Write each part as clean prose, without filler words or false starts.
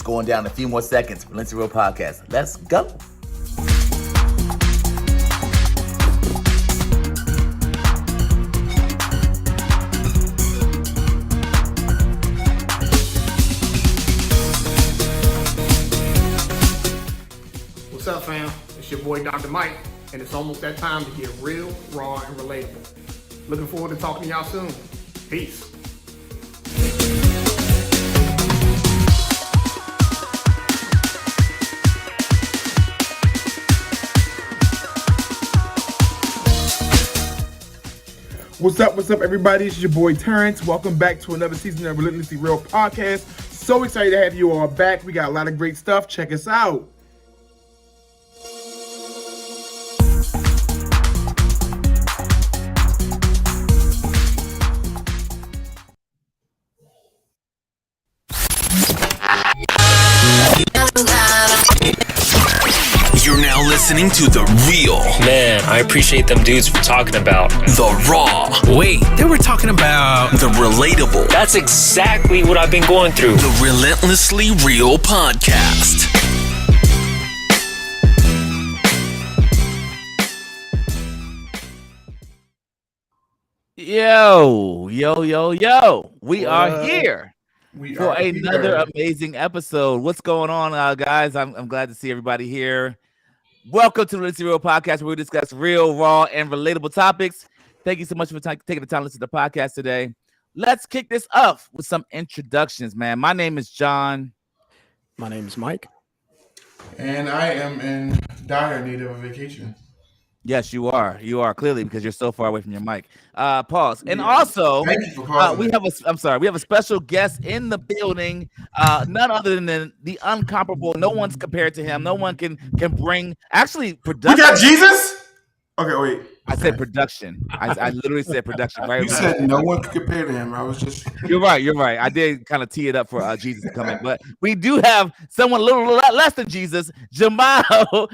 going down in a few more seconds. Valencia Real Podcast. Let's go. What's up, fam? It's your boy, Dr. Mike, and it's almost that time to get real, raw, and relatable. Looking forward to talking to y'all soon. Peace. What's up, everybody? It's your boy, Terrence. Welcome back to another season of Relentlessly Real Podcast. So excited to have you all back. We got a lot of great stuff. Check us out. You're now listening to The Real. Man, I appreciate them dudes for talking about The Raw. Wait, they were talking about The Relatable. That's exactly what I've been going through. The Relentlessly Real Podcast. Yo. We are here for another amazing episode. What's going on, guys? I'm glad to see everybody here. Welcome to the Relentlessly Real Podcast, where we discuss real, raw, and relatable topics. Thank you so much for taking the time to listen to the podcast today. Let's kick this off with some introductions, man. My name is John. My name is Mike. And I am in dire need of a vacation. Yes, you are. You are, clearly, because you're so far away from your mic. Pause. And also, thank you for pausing. we have a special guest in the building. None other than the incomparable. No one's compared to him. No one can bring production. We got Jesus? Okay, wait. I said production. I literally said production. Right? You said no one could compare to him. I was just. You're right. I did kind of tee it up for Jesus to come in, but we do have someone a little less than Jesus, Jamiel.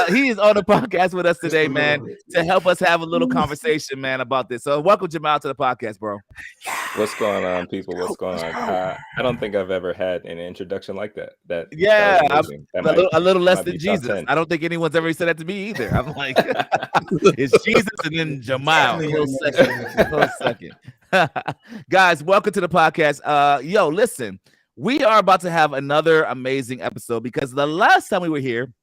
He is on the podcast with us today, man, to help us have a little conversation, man, about this. So welcome, Jamiel, to the podcast, bro. What's going on, people? What's going on? I don't think I've ever had an introduction like that. That a little less than Jesus. I don't think anyone's ever said that to me either. I'm like, it's Jesus and then Jamiel. Close second. Guys, welcome to the podcast. Listen, we are about to have another amazing episode because the last time we were here,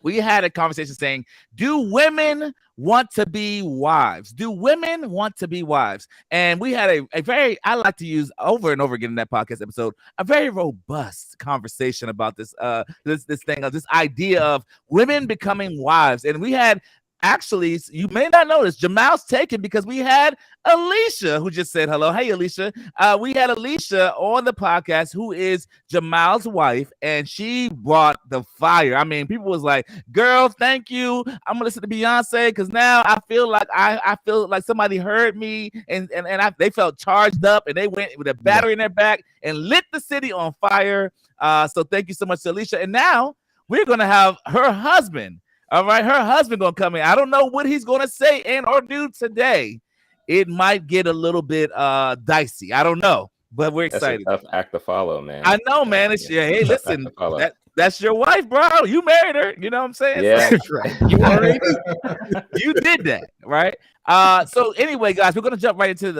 we had a conversation saying, do women want to be wives? Do women want to be wives? And we had a very, I like to use over and over again in that podcast episode, a very robust conversation about this idea of women becoming wives. And we had, actually, you may not notice, Jamal's taken because we had Alicia who just said hello. Hey, Alicia. We had Alicia on the podcast who is Jamal's wife, and she brought the fire. I mean, people was like, girl, thank you. I'm going to listen to Beyonce because now I feel like I feel like somebody heard me and they felt charged up and they went with a battery in their back and lit the city on fire. So thank you so much to Alicia. And now we're going to have her husband. All right, her husband gonna come in. I don't know what he's gonna say and or do today. It might get a little bit dicey. I don't know, but we're excited. That's a tough act to follow, man. I know, man. It's hey, listen, that's your wife, bro. You married her. You know what I'm saying? Yeah, that's right. You did that, right? So anyway, guys, we're gonna jump into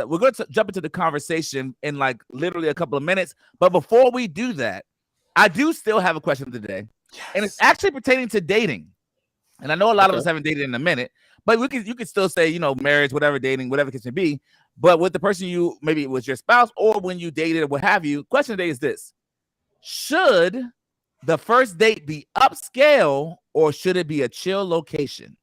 the conversation in like literally a couple of minutes. But before we do that, I do still have a question today, and it's actually pertaining to dating. And I know a lot of us haven't dated in a minute, but you could still say, marriage, whatever, dating, whatever it can be. But with the person maybe it was your spouse or when you dated or what have you, question today is this: should the first date be upscale or should it be a chill location?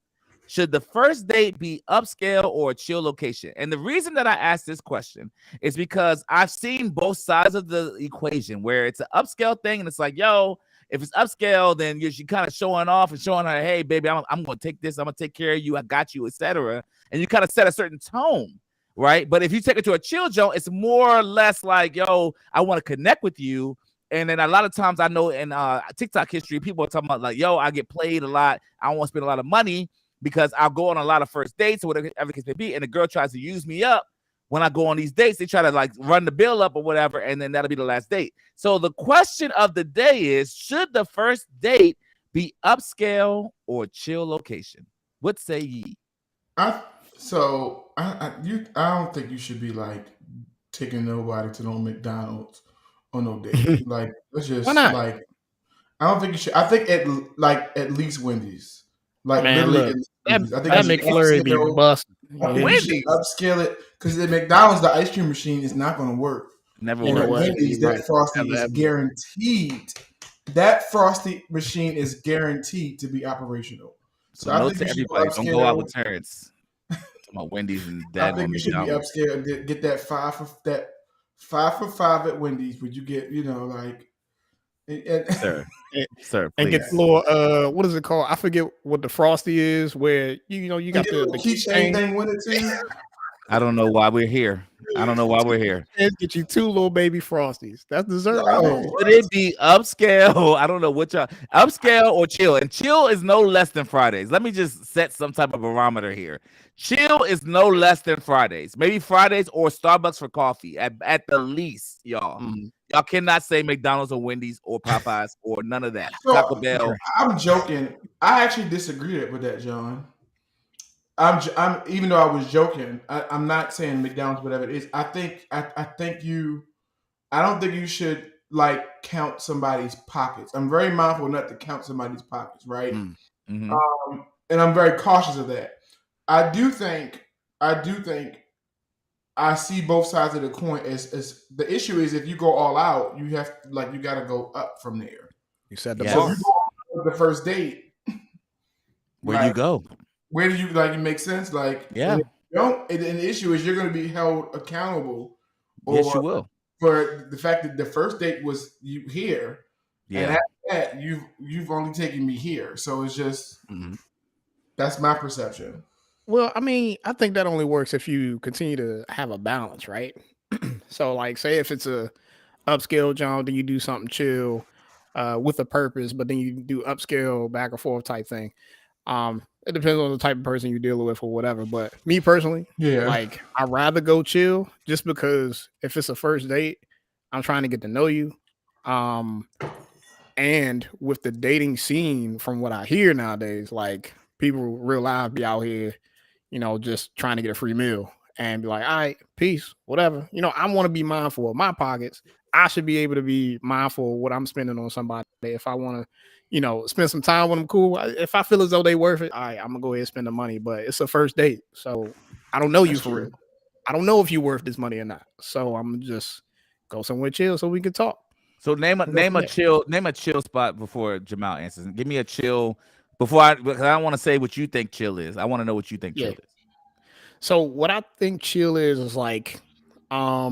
Should the first date be upscale or a chill location? And the reason that I asked this question is because I've seen both sides of the equation where it's an upscale thing and it's like, yo, if it's upscale, then you're kind of showing off and showing her, hey, baby, I'm going to take this. I'm going to take care of you. I got you, etc. And you kind of set a certain tone, right? But if you take it to a chill joint, it's more or less like, yo, I want to connect with you. And then a lot of times I know in TikTok history, people are talking about like, yo, I get played a lot. I don't want to spend a lot of money because I'll go on a lot of first dates or whatever the case may be. And the girl tries to use me up. when I go on these dates, they try to like run the bill up or whatever, and then that'll be the last date. So the question of the day is, should the first date be upscale or chill location? What say ye? I don't think you should be like taking nobody to no McDonald's on no date. Like, let's just Why not? like, I don't think you should. I think at least Wendy's. Like, Man, literally, look, at least Wendy's. I think that you should McFlurry be upscale. busting. I think you should upscale it because at McDonald's the ice cream machine is not going to work. Never You know And at what? Wendy's, You're that right. frosty Never, is ever. guaranteed. That frosty machine is guaranteed to be operational. So I note think to you should everybody, don't go out upscale. with Terrence. About Wendy's and I Dad think you should be McDonald's. upscale. Get that 5 for $5 at Wendy's. Would you get, like, Sir, And please. get the little what is it called? I forget what the frosty is. Where you got the keychain thing with it too. I don't know why we're here. Get you 2 little baby frosties. That's dessert. Would it be upscale? I don't know what y'all upscale or chill. And chill is no less than Fridays. Let me just set some type of barometer here. Chill is no less than Fridays. Maybe Fridays or Starbucks for coffee at the least, y'all. Y'all cannot say McDonald's or Wendy's or Popeyes or none of that. So, Taco Bell. I'm joking. I actually disagree with that, John. I'm even though I was joking, I'm not saying McDonald's, whatever it is. I don't think you should like count somebody's pockets. I'm very mindful not to count somebody's pockets, right? Mm-hmm. And I'm very cautious of that. I do think I see both sides of the coin. As the issue is, if you go all out, you got to go up from there. You said the Yes. So bar. if you go on the first date, Where you go? Where do you it makes sense? Like, Yeah. and if you don't, and the issue is you're going to be held accountable. Yes, you will. For the fact that the first date was you here, and Yeah. after that you've only taken me here. So it's just that's my perception. Well, I mean, I think that only works if you continue to have a balance, right? So, like, say if it's a upscale John, then you do something chill with a purpose, but then you do upscale back and forth type thing. It depends on the type of person you're dealing with or whatever. But me personally, like, I'd rather go chill just because if it's a first date, I'm trying to get to know you. And with the dating scene, from what I hear nowadays, like, people real live be out here, just trying to get a free meal and be like, all right, peace, whatever. I want to be mindful of my pockets. I should be able to be mindful of what I'm spending on somebody. If I want to, spend some time with them, cool. If I feel as though they worth it, all right, I'm gonna go ahead and spend the money. But it's a first date, so I don't know you for real. I don't know if you're worth this money or not. So I'm just go somewhere chill so we can talk. So name a chill spot before Jamiel answers. Give me a chill because I don't want to say what you think chill is. I want to know what you think chill is. So what I think chill is like a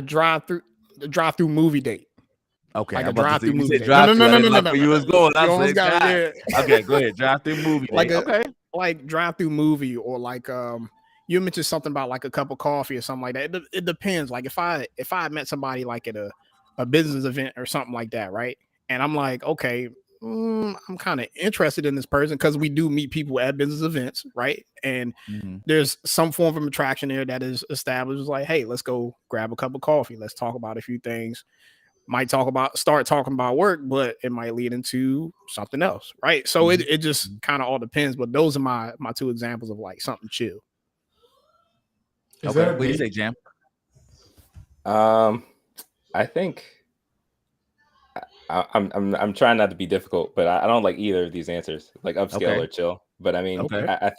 drive-through movie date. Okay, like a drive-through movie date. No. Where you was going. You almost got it. Okay, go ahead. Drive-through movie date. Like drive-through movie, or like you mentioned something about like a cup of coffee or something like that. It depends. Like if I met somebody like at a business event or something like that, right? And I'm like, okay, I'm kind of interested in this person because we do meet people at business events, right? And there's some form of attraction there that is established. It's like, hey, let's go grab a cup of coffee. Let's talk about a few things. Might start talking about work, but it might lead into something else, right? So it just kind of all depends. But those are my 2 examples of like something chill. Okay, what do you say, Jam? I think I'm trying not to be difficult, but I don't like either of these answers, like upscale or chill. But I mean, I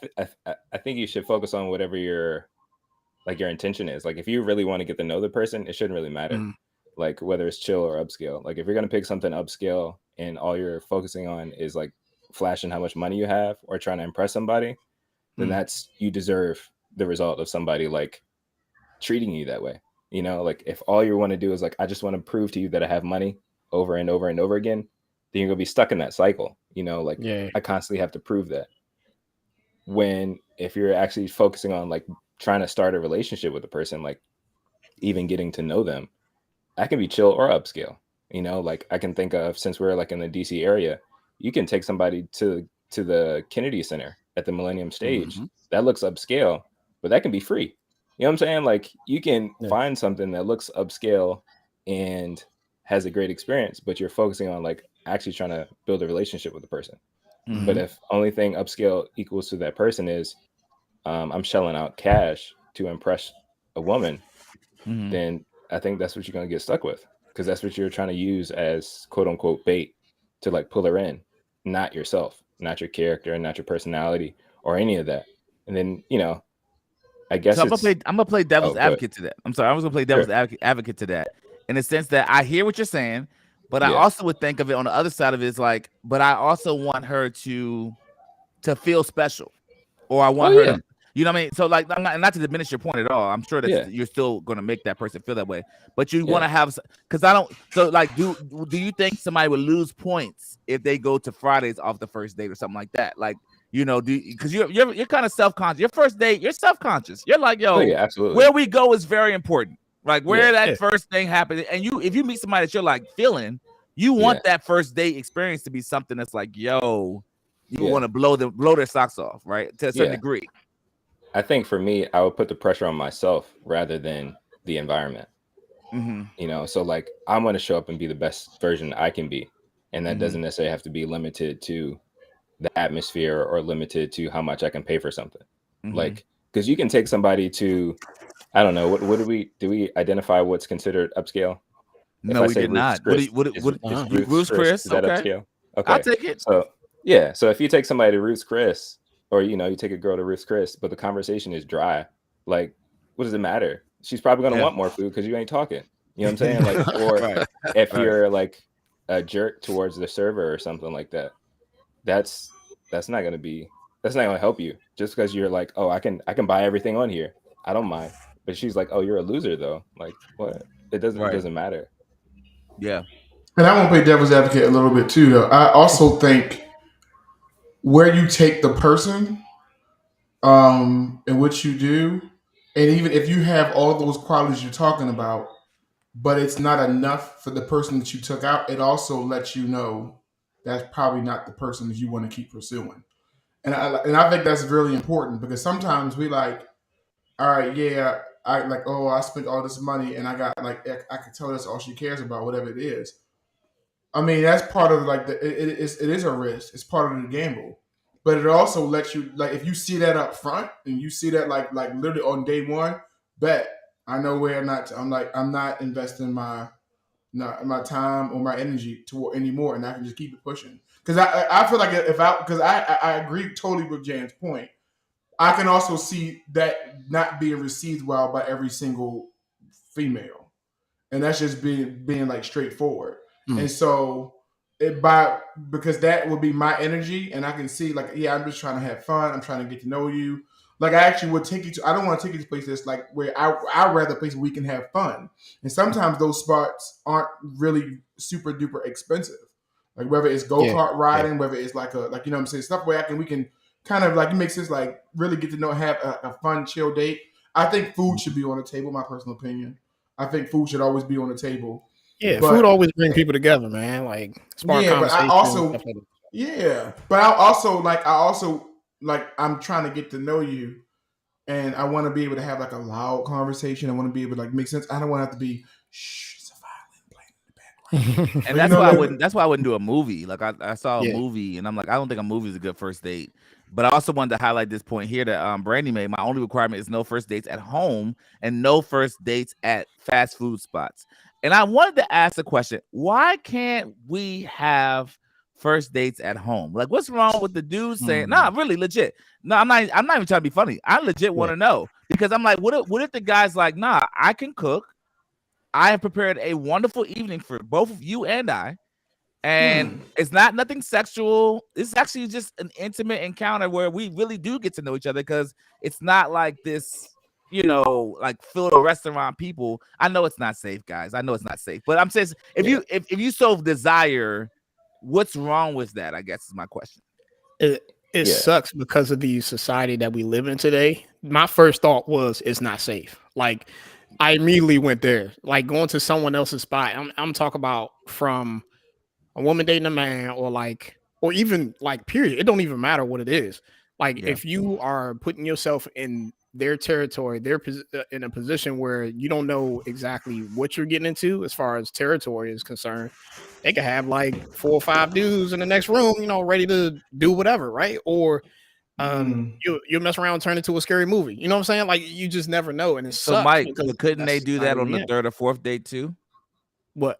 think you should focus on whatever your intention is. Like if you really want to get to know the person, it shouldn't really matter. Like whether it's chill or upscale. Like if you're gonna pick something upscale and all you're focusing on is like flashing how much money you have or trying to impress somebody, then you deserve the result of somebody like treating you that way. Like if all you want to do is like, I just want to prove to you that I have money over and over and over again, then you're gonna be stuck in that cycle. I constantly have to prove that. When if you're actually focusing on like trying to start a relationship with a person, like even getting to know them, that can be chill or upscale. Like I can think of, since we're like in the DC area, you can take somebody to the Kennedy Center at the Millennium Stage. That looks upscale, but that can be free. You know what I'm saying? Like you can find something that looks upscale and has a great experience, but you're focusing on like actually trying to build a relationship with the person. Mm-hmm. But if only thing upscale equals to that person is I'm shelling out cash to impress a woman, then I think that's what you're going to get stuck with, because that's what you're trying to use as quote unquote bait to like pull her in, not yourself, not your character, not your personality or any of that. And then, you know, I guess so I'm gonna play devil's advocate to that. I'm sorry, I was gonna play devil's advocate to that, in the sense that I hear what you're saying, but I also would think of it on the other side of it is like, but I also want her to feel special, or I want her to, you know what I mean? So like, I'm not to diminish your point at all. I'm sure that you're still gonna make that person feel that way, but you want to have, because I don't. So like, do you think somebody would lose points if they go to Fridays off the first date or something like that? Like, you know, because you're kind of self-conscious. Your first date, you're self-conscious. You're like, yo, absolutely. Where we go is very important. Like where that first thing happens, and if you meet somebody that you're like feeling, you want that first date experience to be something that's like, yo, you want to blow their socks off, right? To a certain degree. I think for me, I would put the pressure on myself rather than the environment. You know, so like I'm going to show up and be the best version I can be, and that doesn't necessarily have to be limited to the atmosphere or limited to how much I can pay for something. Like, because you can take somebody to, I don't know, what do we identify what's considered upscale? No, we did not. Ruth's Chris, is that upscale? Okay, I'll take it. So so if you take somebody to Ruth's Chris, or you know, you take a girl to Ruth's Chris, but the conversation is dry, like, what does it matter? She's probably gonna want more food because you ain't talking. You know what I'm saying? Like, or if you're like a jerk towards the server or something like that, that's not gonna help you. Just because you're like, oh, I can buy everything on here, I don't mind. But she's like, oh, you're a loser though. Like, what? It doesn't matter. Yeah. And I want to play devil's advocate a little bit too, though. I also think where you take the person, and what you do, and even if you have all those qualities you're talking about, but it's not enough for the person that you took out, it also lets you know that's probably not the person that you want to keep pursuing. And I think that's really important, because sometimes we like, all right, yeah, I like, oh, I spent all this money and I got like, I can tell that's all she cares about, whatever it is. I mean, that's part of like it is a risk. It's part of the gamble, but it also lets you, like, if you see that up front and you see that like literally on day one, bet I know where I'm not investing my time or my energy toward anymore, and I can just keep it pushing. Because I feel like because I agree totally with Jan's point. I can also see that not being received well by every single female, and that's just being like straightforward. And so because that would be my energy, and I can see like, yeah, I'm just trying to have fun. I'm trying to get to know you. Like, I actually would take you to, I don't want to take you to places like where I'd rather place where we can have fun. And sometimes those spots aren't really super duper expensive. Like whether it's go-kart riding, whether it's like you know what I'm saying, stuff where we can kind of like, it makes sense, like really get to know, have a fun, chill date. I think food should be on the table, my personal opinion. I think food should always be on the table. Yeah, food always bring people together, man. Like, spark conversation. But I also I'm trying to get to know you, and I want to be able to have like a loud conversation. I want to be able to like make sense. I don't want to have to be it's a violin playing in the background. And that's why I wouldn't do a movie. Like I saw a movie, and I'm like, I don't think a movie is a good first date. But I also wanted to highlight this point here that Brady made. My only requirement is no first dates at home and no first dates at fast food spots. And I wanted to ask a question: why can't we have first dates at home? Like, what's wrong with the dude saying, "Nah, really legit"? No, I'm not even trying to be funny. I legit want to know, because I'm like, what if the guy's like, "Nah, I can cook. I have prepared a wonderful evening for both of you and I." And it's not nothing sexual. It's actually just an intimate encounter where we really do get to know each other, because it's not like this, you know, like fill a restaurant people. I know it's not safe, guys. I know it's not safe. But I'm saying, if you so desire, what's wrong with that? I guess is my question. It sucks because of the society that we live in today. My first thought was it's not safe. Like, I immediately went there. Like, going to someone else's spot. I'm talking about from a woman dating a man, or even like, period. It don't even matter what it is. Like, if you are putting yourself in their territory, they're in a position where you don't know exactly what you're getting into as far as territory is concerned. They could have like 4 or 5 dudes in the next room, ready to do whatever, right? Or you'll mess around and turn into a scary movie. You know what I'm saying? Like, you just never know. And it's so Mike, but couldn't they do that on the 3rd or 4th date too? What?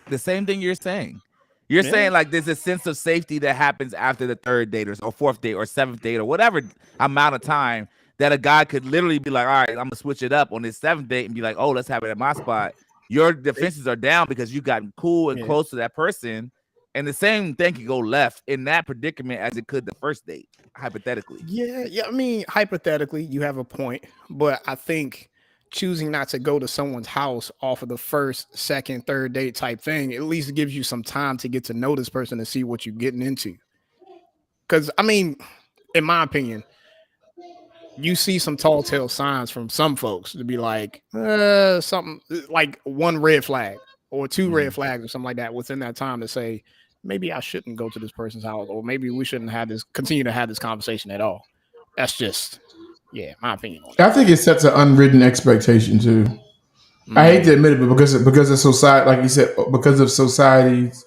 The same thing you're saying. You're saying like there's a sense of safety that happens after the 3rd date or 4th date or 7th date or whatever amount of time that a guy could literally be like, all right, I'm gonna switch it up on this 7th date and be like, oh, let's have it at my spot. Your defenses are down because you've gotten cool and close to that person. And the same thing can go left in that predicament as it could the 1st date, hypothetically. Yeah. I mean, hypothetically, you have a point, but I think choosing not to go to someone's house off of the 1st, 2nd, 3rd date type thing, at least gives you some time to get to know this person and see what you're getting into. Because, I mean, in my opinion, you see some tall tale signs from some folks to be like, something like 1 red flag or 2 red flags or something like that within that time to say, maybe I shouldn't go to this person's house, or maybe we shouldn't continue to have this conversation at all. That's just, my opinion on I think it sets an unwritten expectation too. I hate to admit it, but because of society, like you said, because of societies,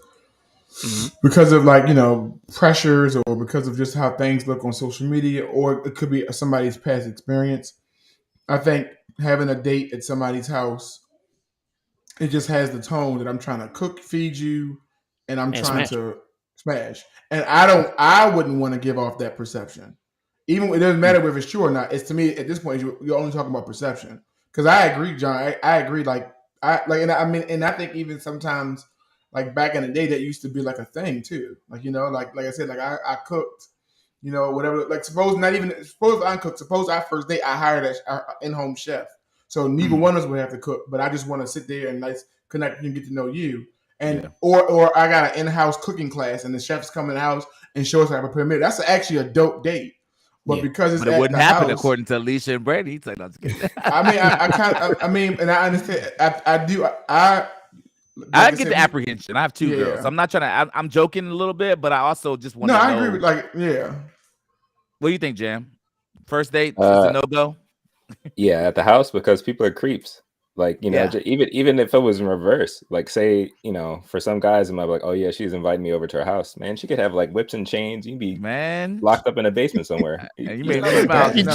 because of pressures, or because of just how things look on social media, or it could be somebody's past experience. I think having a date at somebody's house, it just has the tone that I'm trying to cook, feed you, and I'm trying to smash. And I wouldn't want to give off that perception. Even it doesn't matter if it's true or not. It's, to me, at this point, you're only talking about perception. Because I agree, John. I agree. And I think even sometimes, like back in the day, that used to be like a thing too. Like I said, like I cooked, whatever. Like suppose I cooked. Suppose our first date I hired an in-home chef. So neither one of us would have to cook, but I just want to sit there and connect and get to know you. And or I got an in-house cooking class and the chef's come in the house and show us how to prepare meal. That's actually a dope date. But because it's it wouldn't happen house, according to Alicia and Brady. He's like, no, I mean, and I understand. I get the apprehension. I have 2 girls. I'm not trying to. I'm joking a little bit, but I also just want to know. I agree with What do you think, Jam? First date is a no go. Yeah, at the house, because people are creeps. Like, even if it was in reverse, like say, for some guys, it might be like, oh yeah, she's inviting me over to her house. Man, she could have like whips and chains. You'd be locked up in a basement somewhere. You made me smile. I'm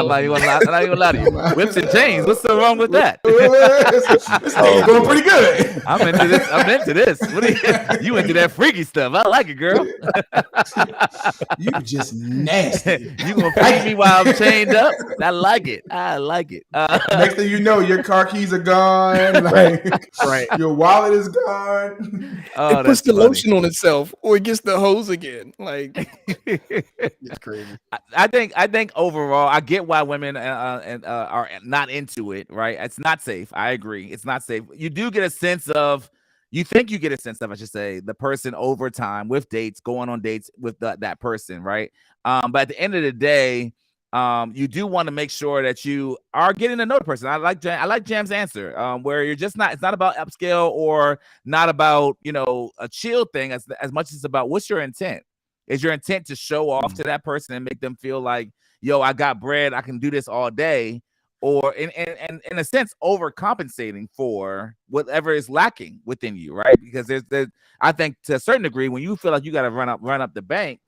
not even gonna lie to you. Whips and chains. What's so wrong with that? This thing's going pretty good. I'm into this. What are you into that freaky stuff? I like it, girl. You just nasty. You gonna freak me while I'm chained up? I like it. Next thing you know, your car keys are gone. Right. Your wallet is gone. It puts the lotion on itself, or it gets the hose again. Like, it's crazy. I think overall, I get why women are not into it. Right? It's not safe. I agree. It's not safe. You do get a sense of. You think you get a sense of, I should say, the person over time with dates, going on dates with that person, right? But at the end of the day, you do want to make sure that you are getting to know the person. I like Jam's answer, where you're just not. It's not about upscale or not about a chill thing as much as it's about what's your intent. Is your intent to show off to that person and make them feel like, yo, I got bread, I can do this all day, or in a sense overcompensating for whatever is lacking within you, right? Because there's I think to a certain degree, when you feel like you got to run up the bank,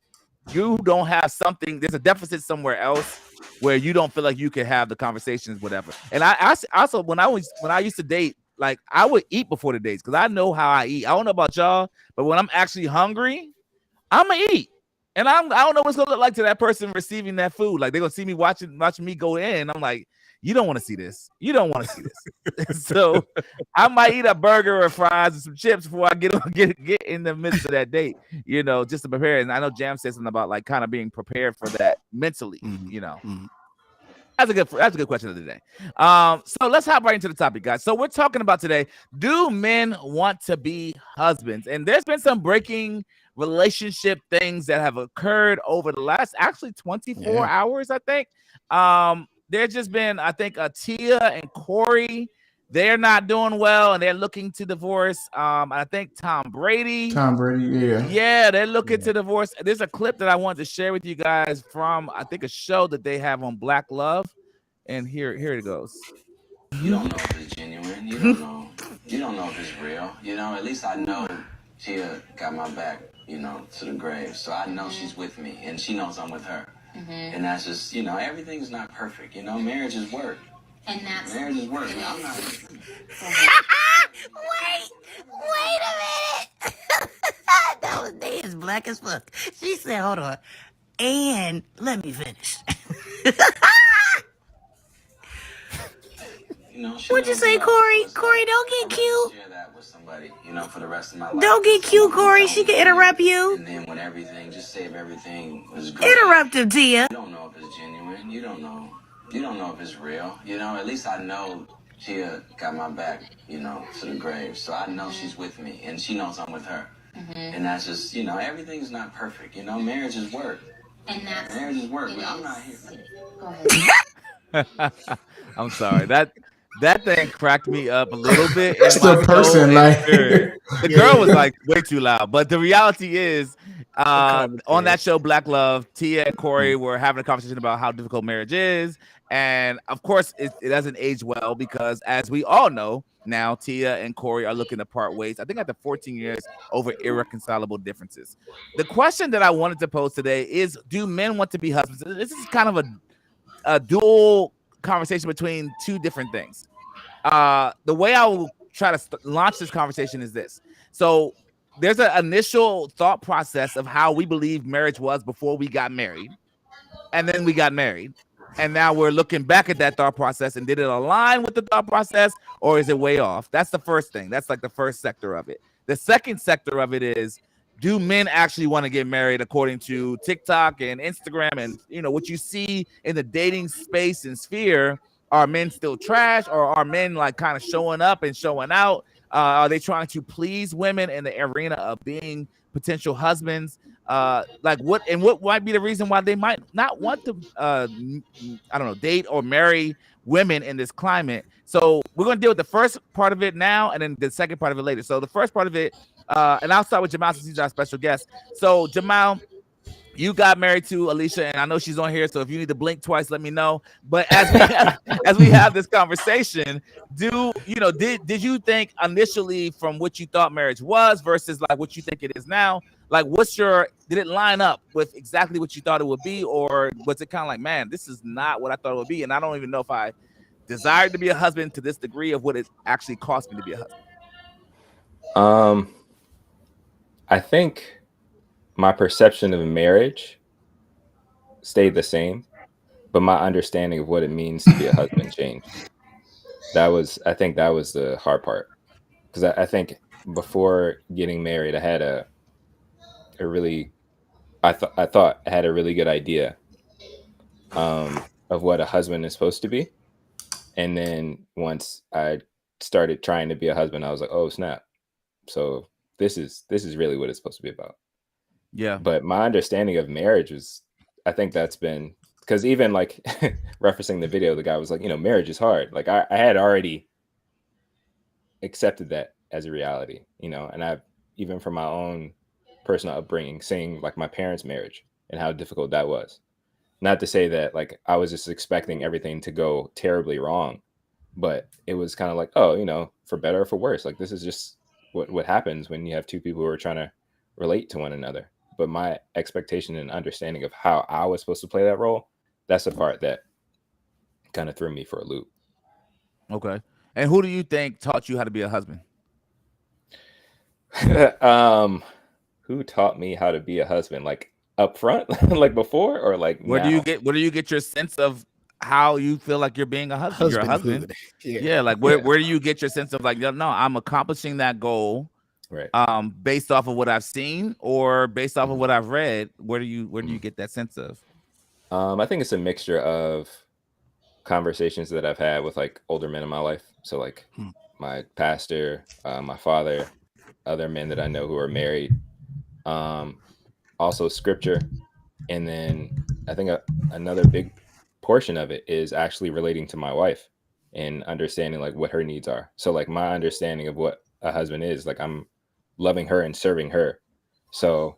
you don't have something. There's a deficit somewhere else where you don't feel like you can have the conversations, whatever. And I also when I used to date, like I would eat before the dates because I know how I eat. I don't know about y'all, but when I'm actually hungry, I'm gonna eat. And I don't know what's gonna look like to that person receiving that food. Like they're gonna see me watching me go in. I'm like, you don't want to see this. You don't want to see this. So I might eat a burger or fries and some chips before I get in the midst of that date, just to prepare. And I know Jam said something about like kind of being prepared for that mentally, That's a good question of the day. So let's hop right into the topic, guys. So we're talking about today, do men want to be husbands? And there's been some breaking relationship things that have occurred over the last actually 24 hours, I think. There's just been, I think, Tia and Cory, they're not doing well and they're looking to divorce. I think Tom Brady, they're looking to divorce. There's a clip that I wanted to share with you guys from, I think, a show that they have on Black Love. And here it goes. You don't know if it's genuine. You don't know. You don't know if it's real. You know, at least I know Tia got my back, you know, to the grave. So I know she's with me, and she knows I'm with her. And that's just, you know, everything's not perfect. You know, marriage is work. And that's marriage is work. I'm not. Wait a minute. That was they as black as fuck. She said, hold on. And let me finish. You know, What'd you say, Cory? Cory, don't get cute. Share that with somebody, you know, for the rest of my life. Don't get cute, Cory. She can interrupt you. And then when everything, just say if everything was great. Interrupt him, Tia. You don't know if it's genuine. You don't know. You don't know if it's real. You know, at least I know Tia got my back, you know, to the grave. So I know she's with me, and she knows I'm with her. And that's just, you know, everything's not perfect. You know, marriage is work. And that's marriage is work. I'm not here. Go ahead. I'm sorry. That thing cracked me up a little bit. That's the person, like the girl was like way too loud. But the reality is, on that show, Black Love, Tia and Cory were having a conversation about how difficult marriage is, and of course, it doesn't age well because, as we all know now, Tia and Cory are looking to part ways. I think after 14 years over irreconcilable differences. The question that I wanted to pose today is: do men want to be husbands? This is kind of a dual conversation between two different things. The way I will try to launch this conversation is this. So there's an initial thought process of how we believe marriage was before we got married, and then we got married, and now we're looking back at that thought process, and did it align with the thought process, or is it way off? That's the first thing. That's like the first sector of it. The second sector of it is, do men actually want to get married according to TikTok and Instagram and, you know, what you see in the dating space and sphere? Are men still trash, or are men like kind of showing up and showing out? Are they trying to please women in the arena of being potential husbands? Like what might be the reason why they might not want to, I don't know, date or marry women in this climate? So we're going to deal with the first part of it now, and then the second part of it later. So the first part of it, and I'll start with Jamiel since he's our special guest. So Jamiel, you got married to Alicia, and I know she's on here, so if you need to blink twice, let me know. But as we have this conversation, did you think initially from what you thought marriage was versus like what you think it is now? Like, did it line up with exactly what you thought it would be, or was it kind of like, man, this is not what I thought it would be, and I don't even know if I desired to be a husband to this degree of what it actually cost me to be a husband? I think my perception of marriage stayed the same, but my understanding of what it means to be a husband changed. I think that was the hard part, because I think before getting married, I had I thought I had a really good idea of what a husband is supposed to be, and then once I started trying to be a husband, I was like, oh snap! So this is really what it's supposed to be about. Yeah. But my understanding of marriage was, I think that's been, because even like referencing the video, the guy was like, you know, marriage is hard. Like I had already accepted that as a reality, you know, and I've, even from my own personal upbringing, seeing like my parents' marriage and how difficult that was. Not to say that like I was just expecting everything to go terribly wrong, but it was kind of like, oh, you know, for better or for worse, like this is just what happens when you have two people who are trying to relate to one another. But my expectation and understanding of how I was supposed to play that role, that's the part that kind of threw me for a loop. Okay. And who do you think taught you how to be a husband? Who taught me how to be a husband? Like up front, like before, or like where now? do you get your sense of how you feel like you're being a husband? You're a husband. Yeah. Like where do you get your sense of like, no, I'm accomplishing that goal, right? Based off of what I've seen or based off of what I've read? Where do you get that sense of? I think it's a mixture of conversations that I've had with like older men in my life. So like my pastor, my father, other men that I know who are married, also scripture. And then I think another big portion of it is actually relating to my wife and understanding like what her needs are. So like my understanding of what a husband is, like I'm loving her and serving her. So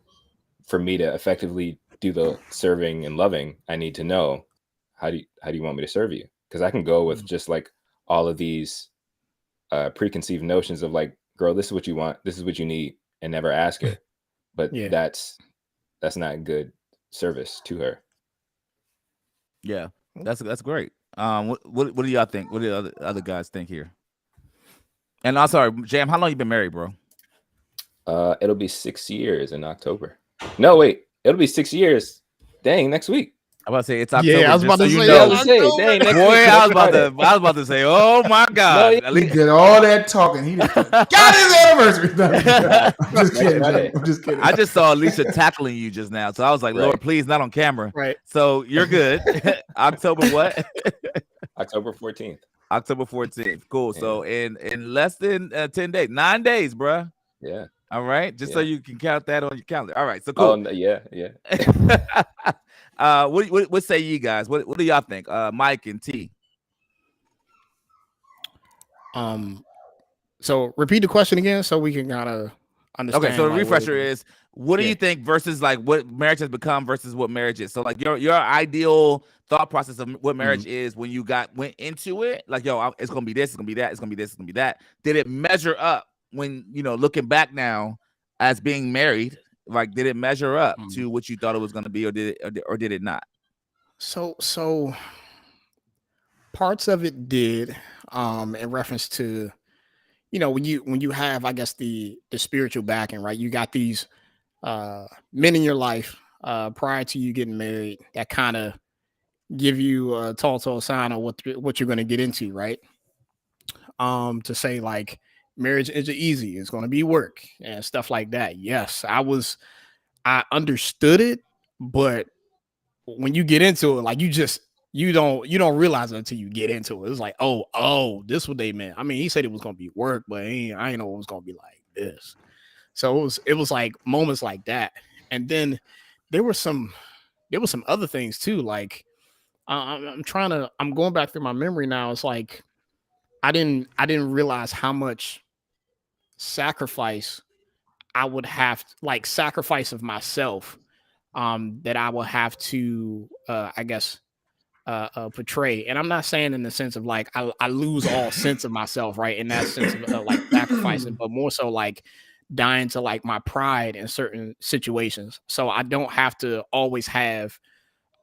for me to effectively do the serving and loving, I need to know how do you want me to serve you? because I can go with just like all of these preconceived notions of like, girl, this is what you want, this is what you need, and never ask her. But that's not good service to her. Yeah, that's great. What do y'all think? What do the other guys think here? And I'm sorry, Jam, how long you been married, bro? It'll be 6 years in October. No, wait, it'll be 6 years. Dang, next week. I was about to say it's October. Yeah, I was about to say, dang, next boy, week, I was about to say, oh my God. No, he did all that talking. He got his anniversary. I'm just kidding. I'm just kidding. I just saw Alicia tackling you just now, so I was like, Lord, please, not on camera. Right. So you're good. October what? October 14th. October 14th. Cool. Yeah. So in less than 10 days, 9 days, bruh. Yeah. All right. Just so you can count that on your calendar. All right. So cool. Oh, no, yeah. What say you guys? What do y'all think? Mike and T. So repeat the question again so we can kind of understand. Okay, so the refresher is, what do you think versus like what marriage has become versus what marriage is? So like your ideal thought process of what marriage is when you went into it, like, yo, it's gonna be this, it's gonna be that, it's gonna be this, it's gonna be that. Did it measure up when, looking back now as being married? Like, did it measure up to what you thought it was gonna be, or did it not? So parts of it did, in reference to, when you have, I guess, the spiritual backing, right? You got these men in your life prior to you getting married that kind of give you a telltale sign of what you're going to get into, right? To say like marriage isn't easy, it's going to be work and stuff like that. Yes, I understood it, but when you get into it, like you don't realize it until you get into it. It's like, oh, this is what they meant. I mean, he said it was gonna be work, but I ain't know it was gonna be like this. So it was like moments like that, and then there were some other things too. Like I'm going back through my memory now. It's like I didn't realize how much sacrifice I would have, like sacrifice of myself, that I will have to, I guess, portray. And I'm not saying in the sense of like I lose all sense of myself, right? In that sense of like sacrificing, but more so like dying to like my pride in certain situations. So I don't have to always have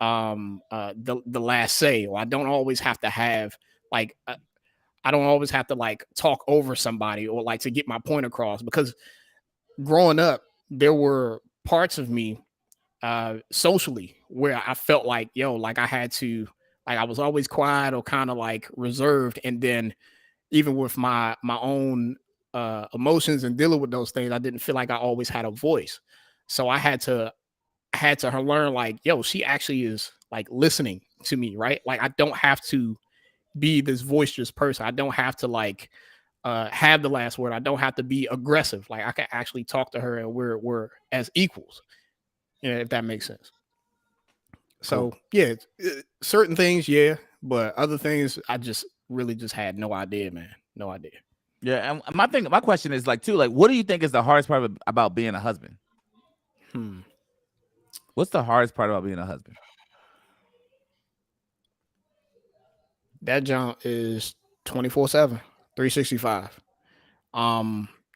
the last say, or I don't always have to have like I don't always have to like talk over somebody or like to get my point across, because growing up there were parts of me socially where I felt like, like I had to, like I was always quiet or kind of like reserved, and then even with my own emotions and dealing with those things, I didn't feel like I always had a voice. So I had to learn like, she actually is like listening to me, right? Like I don't have to be this boisterous person. I don't have to like have the last word. I don't have to be aggressive. Like I can actually talk to her and we're as equals. If that makes sense. So yeah, certain things, but other things I just really just had no idea, man. No idea. Yeah, and my question is like too, like, what do you think is the hardest part about being a husband? What's the hardest part about being a husband? That jump is 24/7, 365.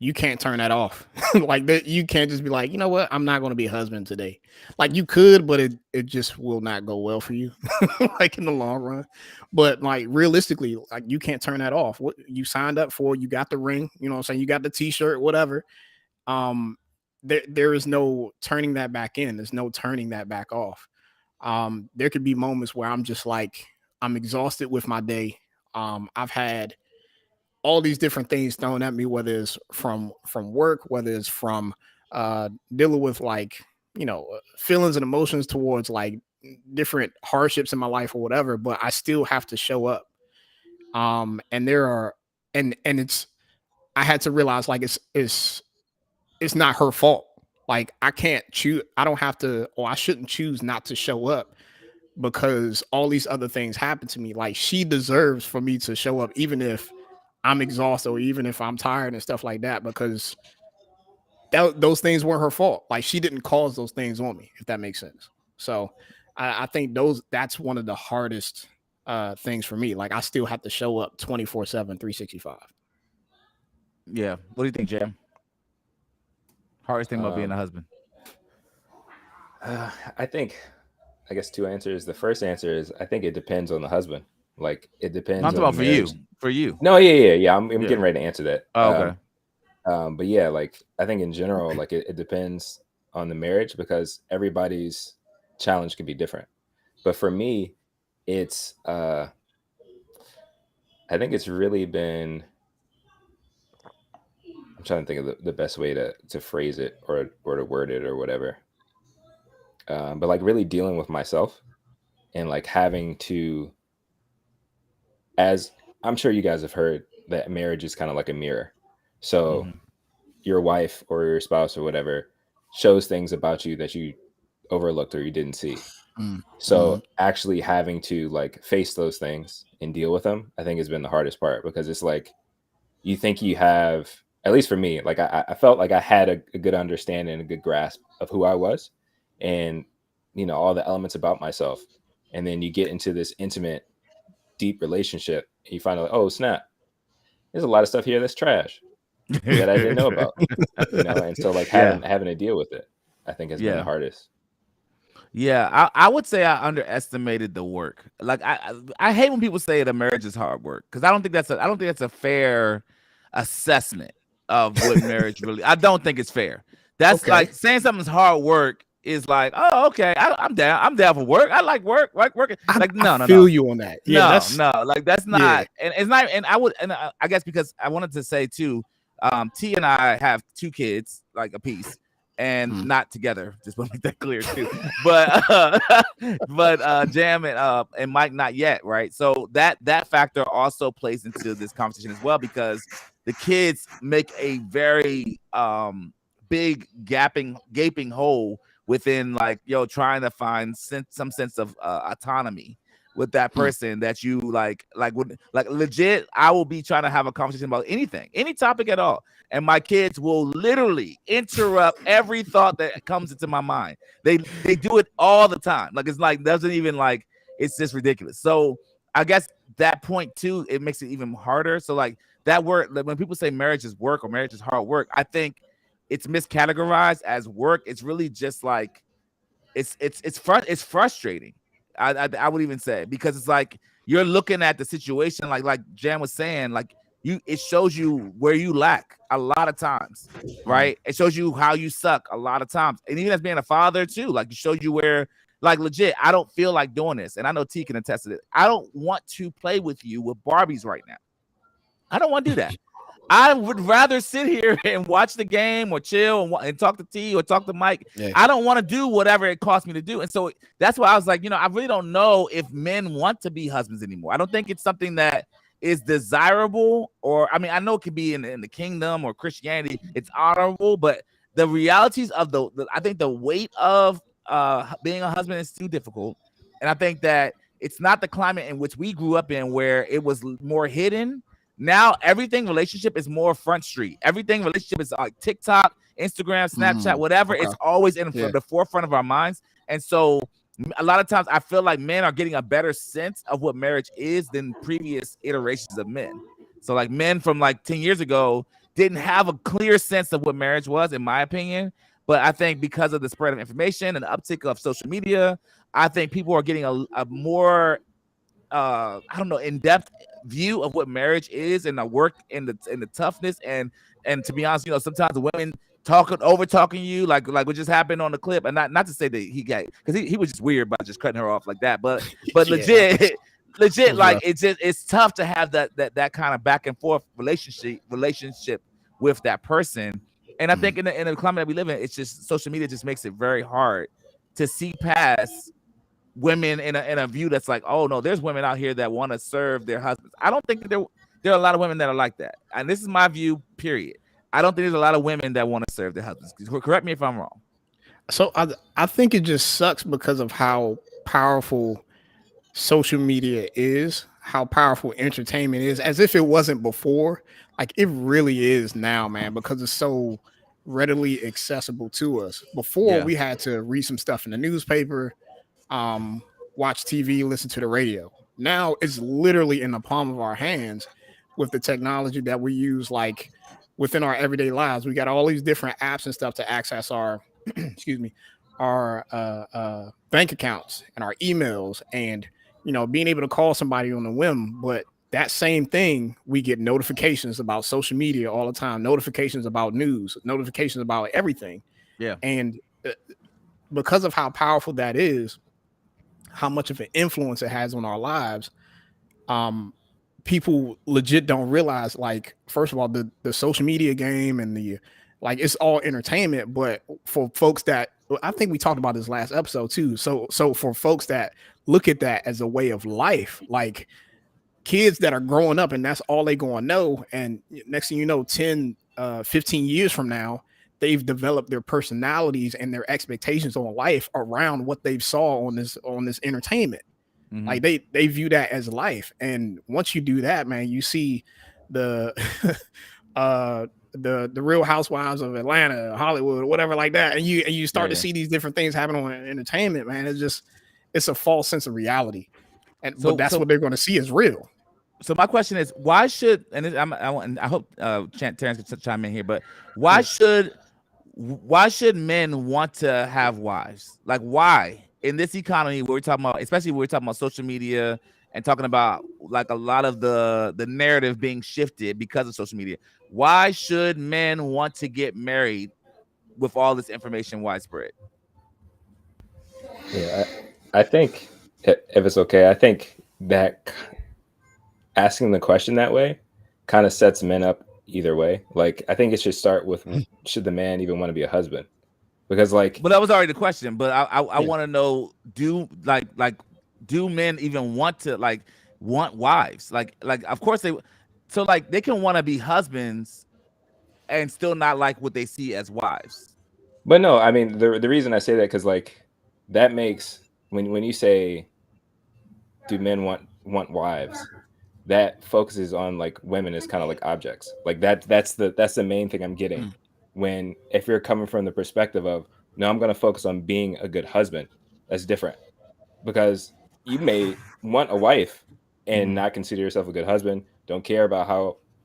You can't turn that off. Like that, you can't just be like, you know what, I'm not going to be a husband today. Like you could, but it just will not go well for you, like in the long run. But like realistically, like you can't turn that off. What you signed up for, you got the ring, you know what I'm saying? You got the t-shirt, whatever. There is no turning that back in. There's no turning that back off. There could be moments where I'm just like, I'm exhausted with my day. I've had all these different things thrown at me, whether it's from work, whether it's from dealing with like, feelings and emotions towards like different hardships in my life or whatever, but I still have to show up. And there are, and I had to realize like, it's not her fault. Like I can't choose. I don't have to, or I shouldn't choose not to show up because all these other things happen to me. Like she deserves for me to show up, even if I'm exhausted or even if I'm tired and stuff like that, because those things weren't her fault. Like she didn't cause those things on me, if that makes sense. So I think that's one of the hardest things for me. Like I still have to show up 24/7, 365. Yeah. What do you think, Jam? Hardest thing about being a husband? I guess two answers. The first answer is I think it depends on the husband. Like it depends. Not about for you. For you. No, yeah. I'm getting ready to answer that. Oh, okay. But yeah, like I think in general, like it depends on the marriage because everybody's challenge can be different. But for me, it's I think it's really been. I'm trying to think of the best way to phrase it or to word it or whatever. But like really dealing with myself and like having to, as I'm sure you guys have heard that marriage is kind of like a mirror. So your wife or your spouse or whatever shows things about you that you overlooked or you didn't see. So actually having to like face those things and deal with them, I think has been the hardest part because it's like, you think you have, at least for me, like I felt like I had a good understanding, a good grasp of who I was and, you know, all the elements about myself. And then you get into this intimate, deep relationship and you find out, oh, snap, there's a lot of stuff here that's trash that I didn't know about, you know? And so like having to deal with it, I think has been the hardest. Yeah, I would say I underestimated the work. Like I hate when people say that marriage is hard work because I don't think that's a fair assessment of what marriage really. I don't think it's fair. That's like saying something's hard work is like, oh, okay, I'm down. I'm down for work. I like working. Like no, I feel you on that. Yeah, no, like that's not. And it's not. And I guess because I wanted to say too, T and I have 2 kids, like a piece. And not together. Just want to make that clear too. But Jam and Mike not yet, right? So that factor also plays into this conversation as well because the kids make a very big gaping hole within like trying to find some sense of autonomy with that person that you like legit. I will be trying to have a conversation about anything, any topic at all. And my kids will literally interrupt every thought that comes into my mind. They do it all the time. Like it's like doesn't even like it's just ridiculous. So I guess that point too, it makes it even harder. So like that word, like when people say marriage is work or marriage is hard work, I think it's miscategorized as work. It's really just like it's frustrating. I would even say because it's like you're looking at the situation like Jan was saying, like it shows you where you lack a lot of times, right? It shows you how you suck a lot of times. And even as being a father too, like it shows you where like legit, I don't feel like doing this. And I know T can attest to it. I don't want to play with you with Barbies right now. I don't want to do that. I would rather sit here and watch the game or chill and talk to T or talk to Mike. Yeah. I don't want to do whatever it costs me to do. And so that's why I was like, I really don't know if men want to be husbands anymore. I don't think it's something that is desirable or, I mean, I know it could be in the kingdom or Christianity. It's honorable, but the realities of I think the weight of being a husband is too difficult. And I think that it's not the climate in which we grew up in where it was more hidden. Now everything relationship is more front street. Everything relationship is like TikTok, Instagram, Snapchat, whatever. It's always in the forefront of our minds. And so a lot of times I feel like men are getting a better sense of what marriage is than previous iterations of men. So like men from like 10 years ago didn't have a clear sense of what marriage was, in my opinion. But I think because of the spread of information and the uptick of social media, I think people are getting a more in-depth view of what marriage is and the work and the toughness and to be honest, sometimes the women over talking you like what just happened on the clip, and not to say that he got because he was just weird by just cutting her off like that, but legit like it's tough to have that kind of back and forth relationship with that person. And I think in the climate that we live in, it's just social media just makes it very hard to see past women in a view that's like, oh no, there's women out here that want to serve their husbands. I don't think that there are a lot of women that are like that, and this is my view. Period. I don't think there's a lot of women that want to serve their husbands. Correct me if I'm wrong. So I think it just sucks because of how powerful social media is, how powerful entertainment is. As if it wasn't before, like it really is now, man, because it's so readily accessible to us. Before we had to read some stuff in the newspaper, watch TV, listen to the radio. Now it's literally in the palm of our hands with the technology that we use, like within our everyday lives. We got all these different apps and stuff to access our, excuse me, our bank accounts and our emails, and being able to call somebody on a whim. But that same thing, we get notifications about social media all the time, notifications about news, notifications about everything. Yeah. And because of how powerful that is, how much of an influence it has on our lives, people legit don't realize, like, first of all, the social media game and like, it's all entertainment, but for folks that, I think we talked about this last episode too. So for folks that look at that as a way of life, like kids that are growing up and that's all they going to know. And next thing you know, 10, 15 years from now, they've developed their personalities and their expectations on life around what they've saw on this entertainment. Mm-hmm. Like they view that as life. And once you do that, man, you see the Real Housewives of Atlanta, Hollywood, whatever like that, and you start to see these different things happen on entertainment, man. It's a false sense of reality, but that's what they're going to see as real. So my question is, why should, and I hope Terrence can chime in here, but why should men want to have wives? Like, why in this economy where we're talking about, especially when we're talking about social media and talking about like a lot of the narrative being shifted because of social media, why should men want to get married with all this information widespread? Yeah, I think, if it's okay, I think that asking the question that way kind of sets men up either way. Like, I think it should start with, should the man even want to be a husband? Because like, but that was already the question. But I want to know, do men even want wives? Like of course they, so like they can want to be husbands and still not like what they see as wives. But no, I mean the reason I say that, because like that makes, when you say, do men want wives, that focuses on like women as kind of like objects. Like that's the main thing I'm getting. When, if you're coming from the perspective of, no, I'm going to focus on being a good husband, that's different. Because you may want a wife and not consider yourself a good husband, don't care about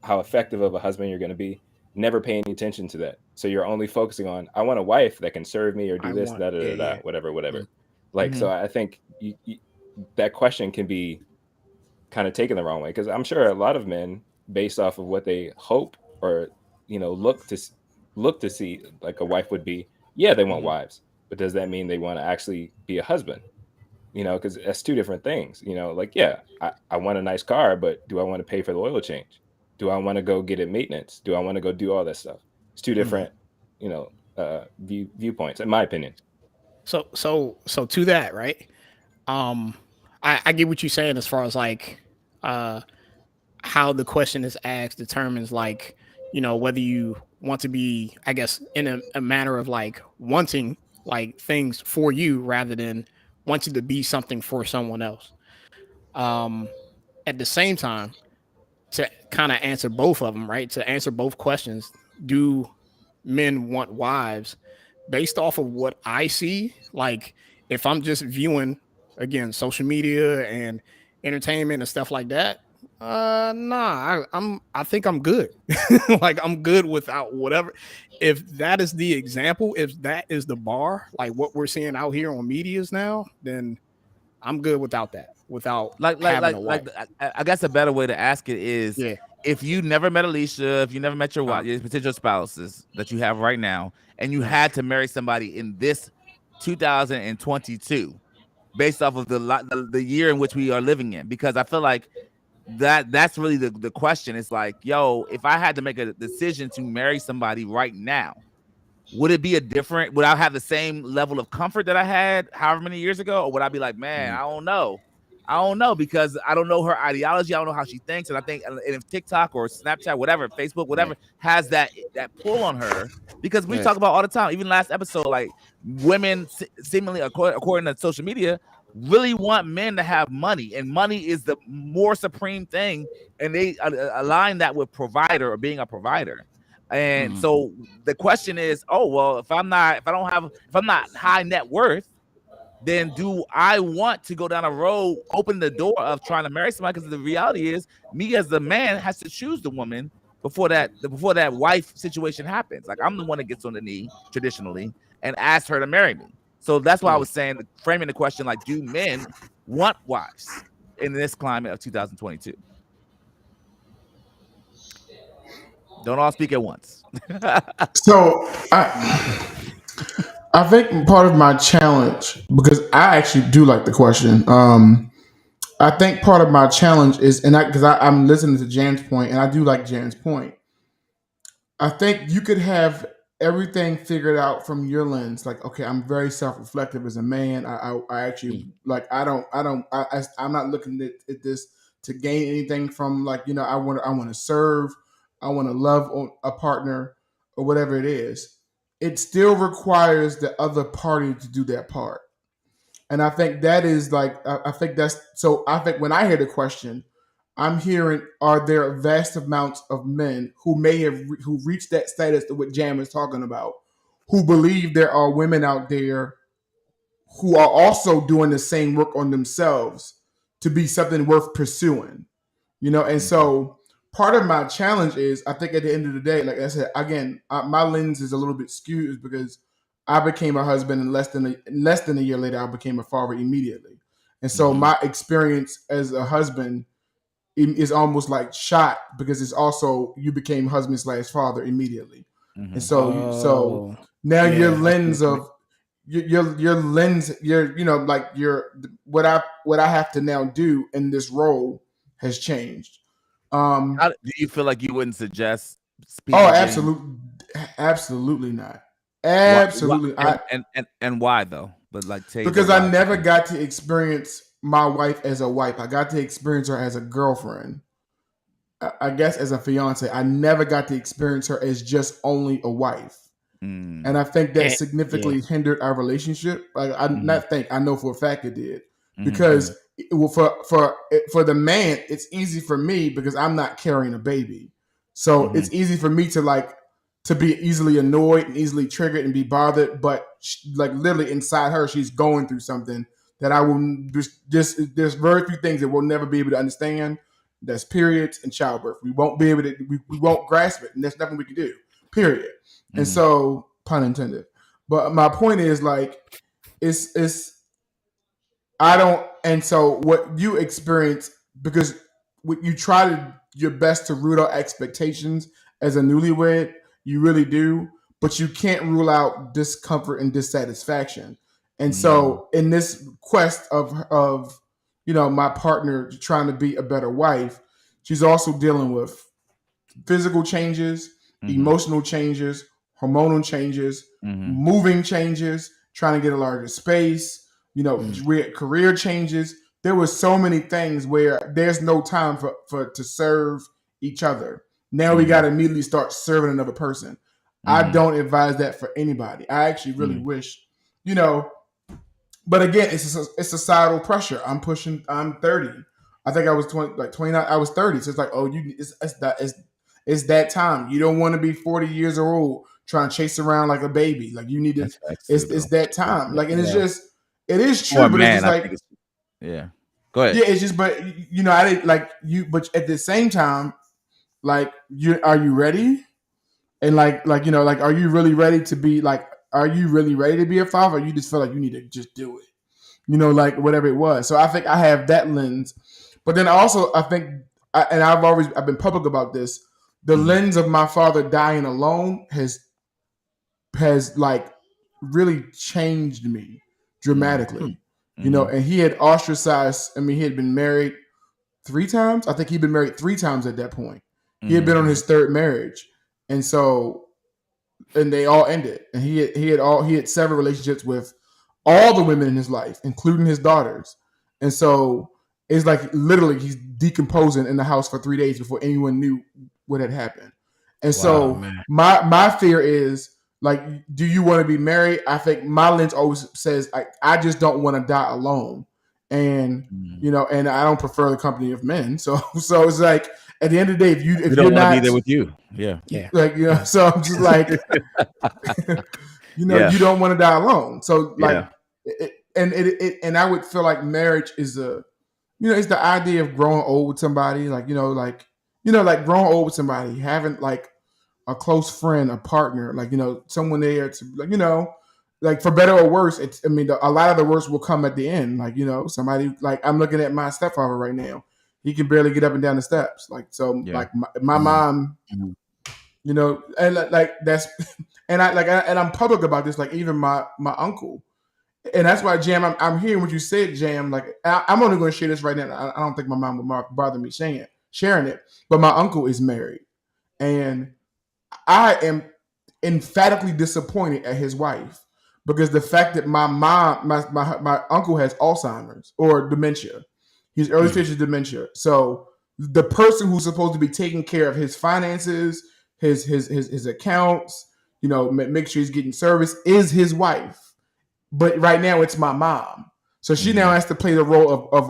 how effective of a husband you're going to be, never pay any attention to that. So you're only focusing on, I want a wife that can serve me or do this, whatever. Like, so I think that question can be kind of taken the wrong way, because I'm sure a lot of men, based off of what they hope or look to see like a wife would be, they want wives, but does that mean they want to actually be a husband? Because that's two different things. Like, I want a nice car, but do I want to pay for the oil change? Do I want to go get it maintenance? Do I want to go do all that stuff? It's two different viewpoints, in my opinion. So to that, right? I get what you're saying as far as like how the question is asked determines, like, whether you want to be, I guess, in a manner of like wanting like things for you rather than wanting to be something for someone else. At the same time, to kind of answer both of them, right? To answer both questions, do men want wives? Based off of what I see, like if I'm just viewing, again, social media and entertainment and stuff like that, I think I'm good. Like, I'm good without whatever. If that is the example, if that is the bar, like what we're seeing out here on medias now, then I'm good without that. Without having a wife. I guess a better way to ask it is, if you never met Alicia, if you never met your wife, your potential spouses that you have right now, and you had to marry somebody in this 2022, based off of the year in which we are living in, because I feel like that's really the question. It's like, yo, if I had to make a decision to marry somebody right now, would it be would I have the same level of comfort that I had however many years ago? Or would I be like, man, I don't know, because I don't know her ideology. I don't know how she thinks. And I think, and if TikTok or Snapchat, whatever, Facebook, whatever, has that pull on her, because we talk about all the time, even last episode, like women seemingly, according to social media, really want men to have money, and money is the more supreme thing. And they align that with provider or being a provider. And so the question is, oh, well, if I'm not high net worth, then do I want to go down a road, open the door of trying to marry somebody? Because the reality is, me as the man has to choose the woman before that wife situation happens. Like, I'm the one that gets on the knee traditionally and asks her to marry me. So that's why I was saying, framing the question like, do men want wives in this climate of 2022? Don't all speak at once. So I think part of my challenge, because I actually do like the question. I think part of my challenge is, and because I'm listening to Jan's point, and I do like Jan's point. I think you could have everything figured out from your lens. Like, okay, I'm very self-reflective as a man. I actually like. I'm not looking at this to gain anything from, like, I want to serve. I want to love a partner or whatever it is. It still requires the other party to do their part. And I think that is like, I think that's, so I think when I hear the question, I'm hearing, are there vast amounts of men who who reached that status that what Jam is talking about, who believe there are women out there who are also doing the same work on themselves to be something worth pursuing, And so part of my challenge is, I think at the end of the day, like I said, again, my lens is a little bit skewed because I became a husband, and less than a year later, I became a father immediately. And so my experience as a husband is almost like shot, because it's also, you became husband / father immediately. And so now your lens of your lens, what I have to now do in this role has changed. How, do you feel like you wouldn't suggest speaking? Oh, absolutely not. Absolutely. And why though? But like, because I never got to experience my wife as a wife. I got to experience her as a girlfriend. I guess as a fiance. I never got to experience her as just only a wife. And I think that significantly hindered our relationship. I know for a fact it did. Because for the man, it's easy for me because I'm not carrying a baby. So it's easy for me to be easily annoyed and easily triggered and be bothered. But like, literally inside her, she's going through something that I will just there's very few things that we'll never be able to understand. That's periods and childbirth. We won't be able to, we won't grasp it, and there's nothing we can do, period. And so, pun intended. But my point is, like, and so what you experience, because you try your best to root out expectations as a newlywed, you really do, but you can't rule out discomfort and dissatisfaction. And so in this quest of my partner trying to be a better wife, she's also dealing with physical changes, emotional changes, hormonal changes, moving changes, trying to get a larger space, career changes. There were so many things where there's no time to serve each other. Now we got to immediately start serving another person. I don't advise that for anybody. I actually really wish, but again, it's societal pressure. I'm 30. I think I was 29. I was 30. So it's like, it's that time. You don't want to be 40 years old trying to chase around like a baby. Like, you need to, it's that time. Like, and it's just, it is true, but it's just like, go ahead. Yeah, it's just, but I didn't like you, but at the same time, like, are you ready? And like, are you really ready to be are you really ready to be a father? Or you just feel like you need to just do it, like whatever it was. So I think I have that lens, but then also I think, and I've been public about this. The lens of my father dying alone has like really changed me dramatically, and he had ostracized. I mean, he had been married 3 times. I think he'd been married 3 times at that point. He had been on his 3rd marriage. And so, and they all ended. And he had several relationships with all the women in his life, including his daughters. And so it's like literally he's decomposing in the house for 3 days before anyone knew what had happened. And so my fear is, like, do you want to be married? I think my lens always says, I just don't want to die alone. And, and I don't prefer the company of men. So it's like, at the end of the day, if you're don't not be there with you, like, so I'm just like, you don't want to die alone. So like, and I would feel like marriage is it's the idea of growing old with somebody, like growing old with somebody, having like a close friend, a partner, like someone there to like for better or worse. A lot of the worst will come at the end. Like somebody, like I'm looking at my stepfather right now. He can barely get up and down the steps. Like so, like my mom, and like that's and I'm public about this. Like even my uncle. And that's why, Jam, I'm hearing what you said, Jam. Like, I'm only going to share this right now. I don't think my mom would bother me sharing it. But my uncle is married. And I am emphatically disappointed at his wife because the fact that my uncle has Alzheimer's or dementia. He's early stages of dementia. So the person who's supposed to be taking care of his finances, his accounts, make sure he's getting service is his wife. But right now it's my mom. So she now has to play the role of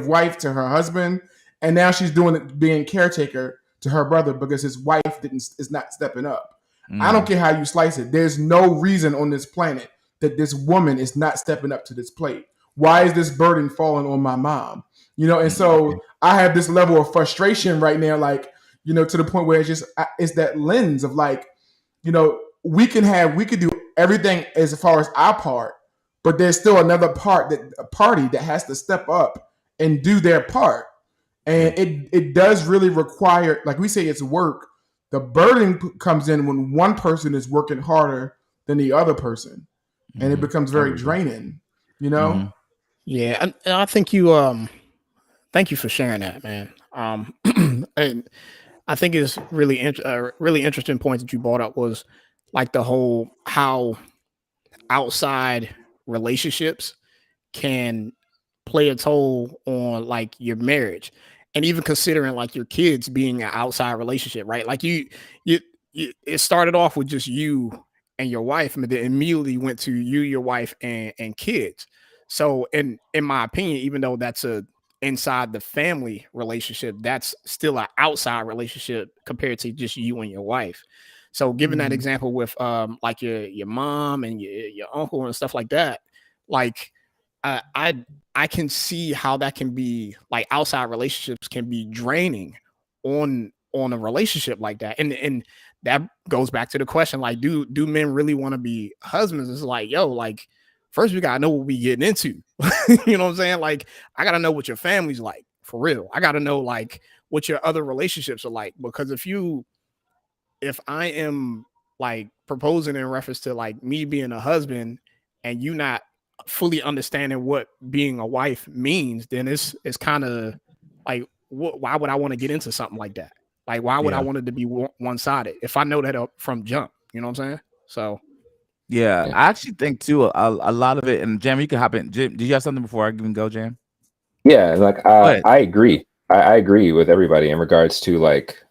wife to her husband. And now she's being caretaker to her brother because his wife is not stepping up. I don't care how you slice it. There's no reason on this planet that this woman is not stepping up to this plate. Why is this burden falling on my mom? And so I have this level of frustration right now, like, to the point where it's that lens of like, we could do everything as far as our part, but there's still another party that has to step up and do their part. And it does really require, like we say, it's work. The burden comes in when one person is working harder than the other person, and it becomes very draining. Yeah, and I think you thank you for sharing that, man. And I think it's really interesting point that you brought up was like the whole how outside relationships can play a toll on like your marriage, and even considering like your kids being an outside relationship, right? Like you it started off with just you and your wife, and then immediately went to you, your wife, and kids. So in my opinion, even though that's a inside the family relationship, that's still an outside relationship compared to just you and your wife. So given that example with like your mom and your uncle and stuff like that, like I can see how that can be like outside relationships can be draining on a relationship like that. And that goes back to the question, like, do men really want to be husbands? It's like, yo, like first we gotta know what we getting into. You know what I'm saying? Like, I gotta know what your family's like for real. I gotta know like what your other relationships are like, because if I am like proposing in reference to like me being a husband and you not fully understanding what being a wife means, then it's kind of like, why would I want to get into something like that? Like, why would I want it to be one-sided if I know that up from jump? You know what I'm saying? So yeah. I actually think too a lot of it, and Jam, you can hop in. Jim, did you have something before I even go, Jam? Yeah, like I agree. I agree with everybody in regards to like,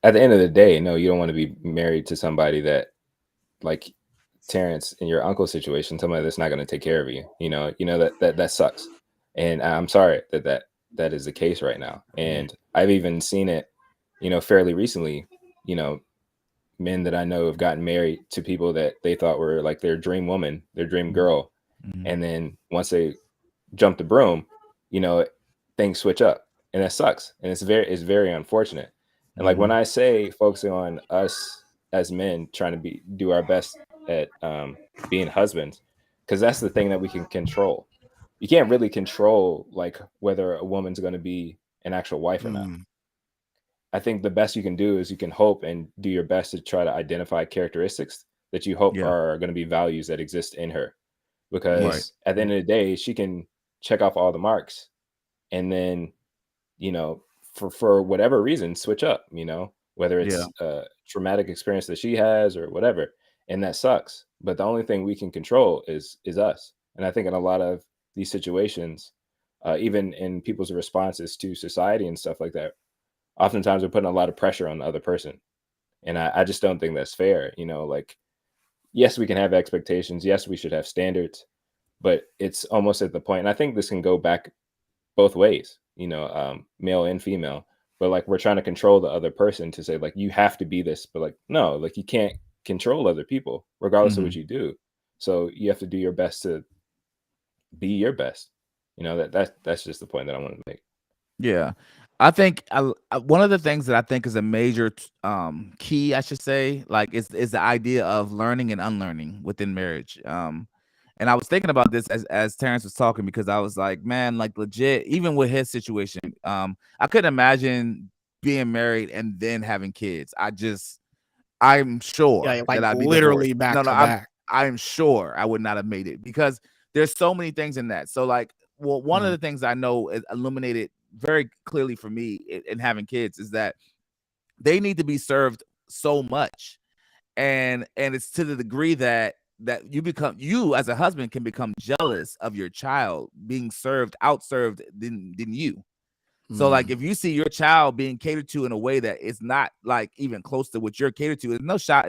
at the end of the day, no, you don't want to be married to somebody that, like Terrence in your uncle situation, somebody that's not going to take care of you. That sucks. And I'm sorry that is the case right now. And I've even seen it, fairly recently, men that I know have gotten married to people that they thought were like their dream woman, their dream girl. And then once they jump the broom, things switch up, and that sucks. And it's very unfortunate. And like when I say focusing on us as men trying to do our best at being husbands, because that's the thing that we can control. You can't really control like whether a woman's going to be an actual wife or not. I think the best you can do is you can hope and do your best to try to identify characteristics that you hope are going to be values that exist in her, because at the end of the day, she can check off all the marks, and then for whatever reason switch up, whether it's a traumatic experience that she has or whatever, and that sucks. But the only thing we can control is us. And I think in a lot of these situations, even in people's responses to society and stuff like that, oftentimes we're putting a lot of pressure on the other person. And I just don't think that's fair. Like, yes, we can have expectations. Yes, we should have standards, but it's almost at the point, and I think this can go back both ways, male and female, but like we're trying to control the other person to say like, you have to be this, but like, no, like you can't control other people regardless of what you do. So you have to do your best to be your best. You know, that's just the point that I want to make. Yeah. I think one of the things that I think is a major key, I should say, like is the idea of learning and unlearning within marriage. And I was thinking about this as Terrence was talking, because I was like, man, like legit, even with his situation, I couldn't imagine being married and then having kids. I'm sure Yeah, like that I'd be literally divorced. back No, to back. I'm sure I would not have made it, because there's so many things in that. So like, well, one of the things I know is illuminated very clearly for me in having kids is that they need to be served so much, and it's to the degree that you as a husband can become jealous of your child being outserved than you. So like, if you see your child being catered to in a way that is not like even close to what you're catered to, there's no shot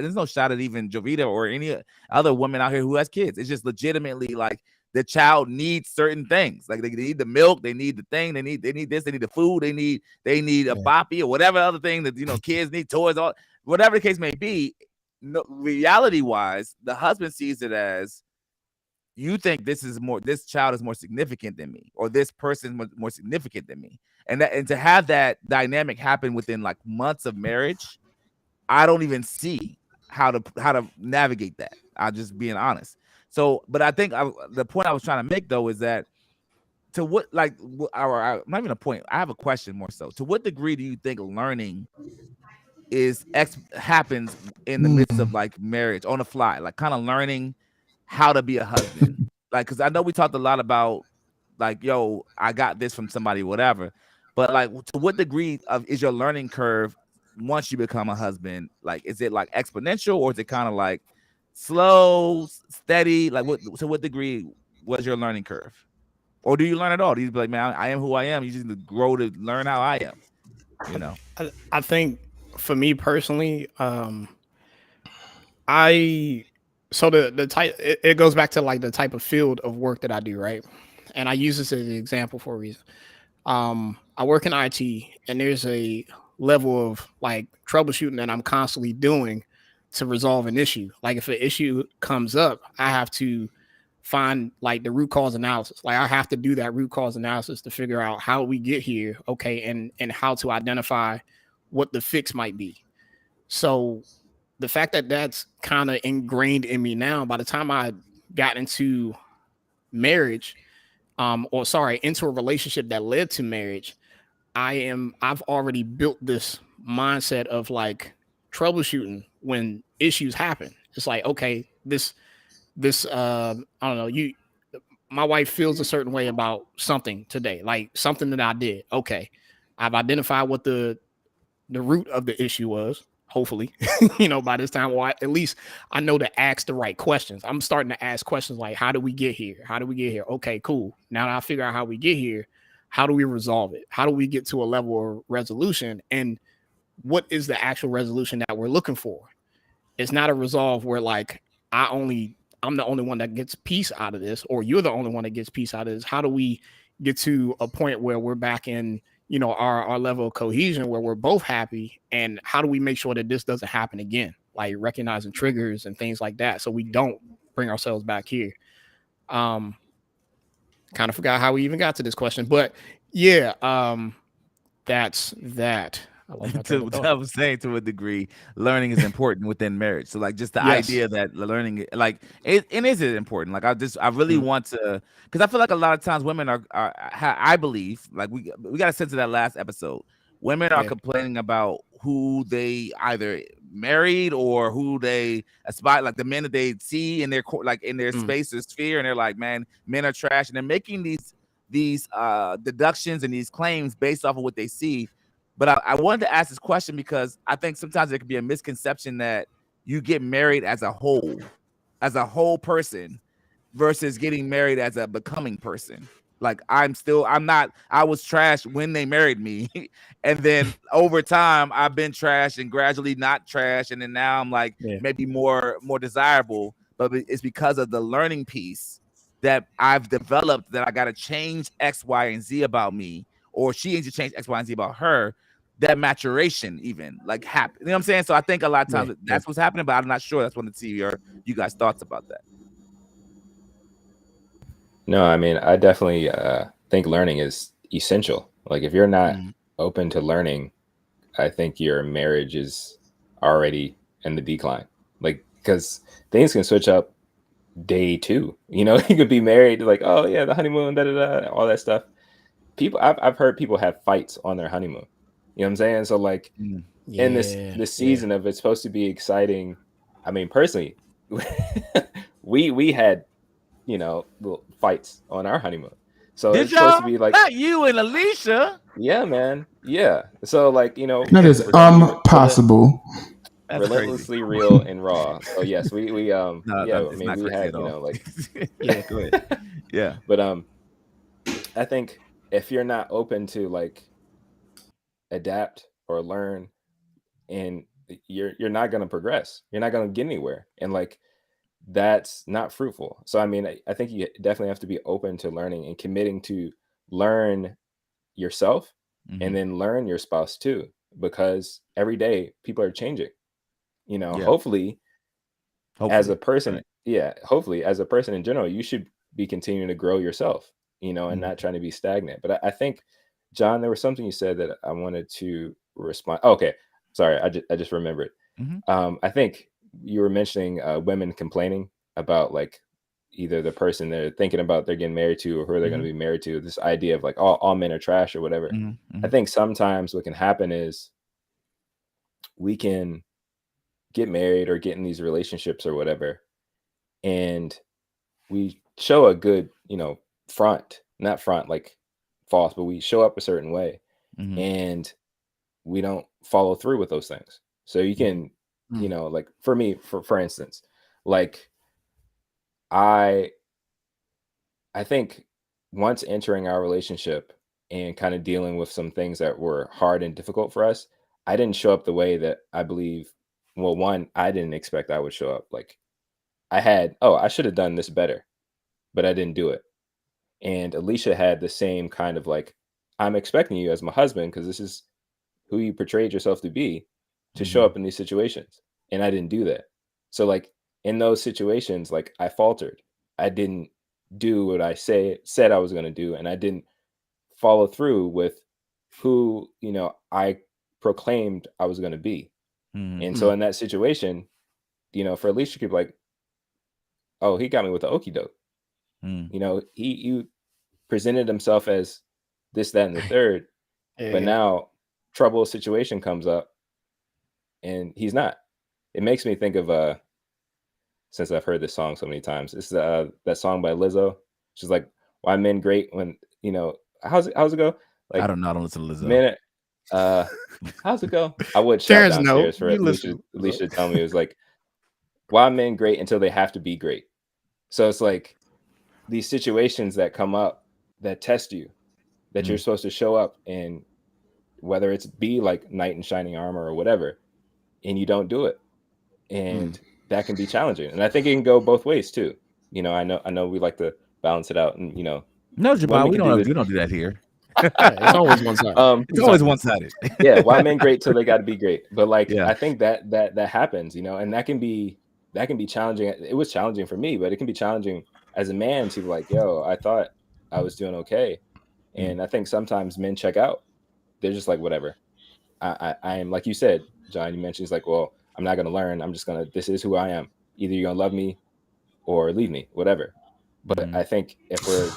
at even Jovita or any other woman out here who has kids. It's just legitimately like the child needs certain things. Like they need the milk, they need the thing, they need this, they need the food, they need a boppy or whatever other thing that kids need, toys, all whatever the case may be. No, reality wise, the husband sees it as, you think this child is more significant than me, or this person is more significant than me. And to have that dynamic happen within like months of marriage, I don't even see how to navigate that. I'm just being honest. So, but I think the point I was trying to make though is that, to what, like, not even a point, I have a question more so. To what degree do you think learning happens in the midst of like marriage, on the fly, like kind of learning how to be a husband? Like, because I know we talked a lot about like, yo, I got this from somebody, whatever. But like, to what degree is your learning curve once you become a husband? Like, is it like exponential, or is it kind of like slow, steady? Like, to what degree was your learning curve? Or do you learn at all? Do you be like, man, I am who I am? You just need to grow to learn how I am, you know? I think for me personally, the type, it goes back to like the type of field of work that I do, right? And I use this as an example for a reason. I work in IT, and there's a level of like troubleshooting that I'm constantly doing to resolve an issue. Like if an issue comes up, I have to find like the root cause analysis. Like I have to do that root cause analysis to figure out how we get here, okay, and how to identify what the fix might be. So the fact that that's kind of ingrained in me now, by the time I got into marriage, into a relationship that led to marriage, I've already built this mindset of like troubleshooting when issues happen. It's like, okay, this I don't know, my wife feels a certain way about something today, like something that I did. Okay, I've identified what the root of the issue was. Hopefully, by this time, or at least I know to ask the right questions. I'm starting to ask questions like, how do we get here? How do we get here? Okay, cool. Now that I figure out how we get here, how do we resolve it? How do we get to a level of resolution? And what is the actual resolution that we're looking for? It's not a resolve where like, I'm the only one that gets peace out of this, or you're the only one that gets peace out of this. How do we get to a point where we're back in, our level of cohesion where we're both happy? And how do we make sure that this doesn't happen again? Like recognizing triggers and things like that, so we don't bring ourselves back here. Kind of forgot how we even got to this question, but yeah, that's that. I was saying, to a degree, learning is important within marriage. So like, just the idea that learning, like, is it important? Like, I really want to, because I feel like a lot of times women are I believe, like we got a sense of that last episode. Women are complaining about who they either married or who they aspire, like the men that they see in their space or sphere, and they're like, man, men are trash, and they're making these deductions and these claims based off of what they see. But I wanted to ask this question because I think sometimes there could be a misconception that you get married as a whole person, versus getting married as a becoming person. Like I was trash when they married me. And then over time I've been trash and gradually not trash. And then now I'm like maybe more desirable, but it's because of the learning piece that I've developed, that I got to change X, Y, and Z about me, or she needs to change X, Y, and Z about her. That maturation even like happen. You know what I'm saying? So I think a lot of times that's what's happening, but I'm not sure. That's wanted to see you guys' thoughts about that. No, I mean, I definitely think learning is essential. Like, if you're not open to learning, I think your marriage is already in the decline. Like, because things can switch up day 2. You know, you could be married, like, oh yeah, the honeymoon, da da da, all that stuff. I've heard people have fights on their honeymoon. You know what I'm saying? So like, in this season of it's supposed to be exciting. I mean, personally, we had little fights on our honeymoon. So Did it's supposed y'all? to be like, Not you and Alicia. yeah, man, yeah. So like, That is we're gonna be possible. relentlessly real and raw. So yes, we No, yeah. no, I it's mean, not we crazy had at all. like Yeah, go ahead. Yeah, but I think if you're not open to like adapt or learn, and you're not going to progress, you're not going to get anywhere, and like that's not fruitful. So I mean, I think you definitely have to be open to learning and committing to learn yourself and then learn your spouse too, because every day people are changing. Yeah. Hopefully as a person, right. hopefully as a person in general, you should be continuing to grow yourself, and not trying to be stagnant. But I think, John, there was something you said that I wanted to respond. Okay, sorry, I just remembered. I think you were mentioning women complaining about like either the person they're thinking about they're getting married to or who they're going to be married to. This idea of like all men are trash or whatever. I think sometimes what can happen is we can get married or get in these relationships or whatever, and we show a good, front, not front like false, but we show up a certain way, and we don't follow through with those things. So you can, like for me, for instance, like I think once entering our relationship and kind of dealing with some things that were hard and difficult for us, I didn't show up the way that I believe. Well, one, I didn't expect I would show up. Like I should have done this better, but I didn't do it. And Alicia had the same kind of like, I'm expecting you as my husband, because this is who you portrayed yourself to be, to show up in these situations. And I didn't do that. So like in those situations, like I faltered. I didn't do what I said I was going to do. And I didn't follow through with who, I proclaimed I was going to be. And so in that situation, for Alicia, could be like, oh, he got me with the okie doke. He presented himself as this, that, and the third, but now trouble situation comes up and he's not. It makes me think of since I've heard this song so many times, it's that song by Lizzo. She's like, why men great when how's it go? Like, I don't know, I don't listen to Lizzo. Men, how's it go? I would shout Terrence, downstairs for Alicia to tell me. It was like, why men great until they have to be great. So it's like these situations that come up that test you, that you're supposed to show up, and whether it's be like knight in shining armor or whatever, and you don't do it, and that can be challenging. And I think it can go both ways too. I know we like to balance it out, and no, Jamiel, we don't do that here. It's always one sided. It's always one sided. Yeah, why men great till they got to be great. But like, I think that happens, and that can be challenging. It was challenging for me, but it can be challenging as a man to like, yo, I thought I was doing okay. And I think sometimes men check out. They're just like, whatever. I am, like you said, John, you mentioned, it's like, well, I'm not going to learn. I'm just going to, this is who I am. Either you're going to love me or leave me, whatever. But I think if we're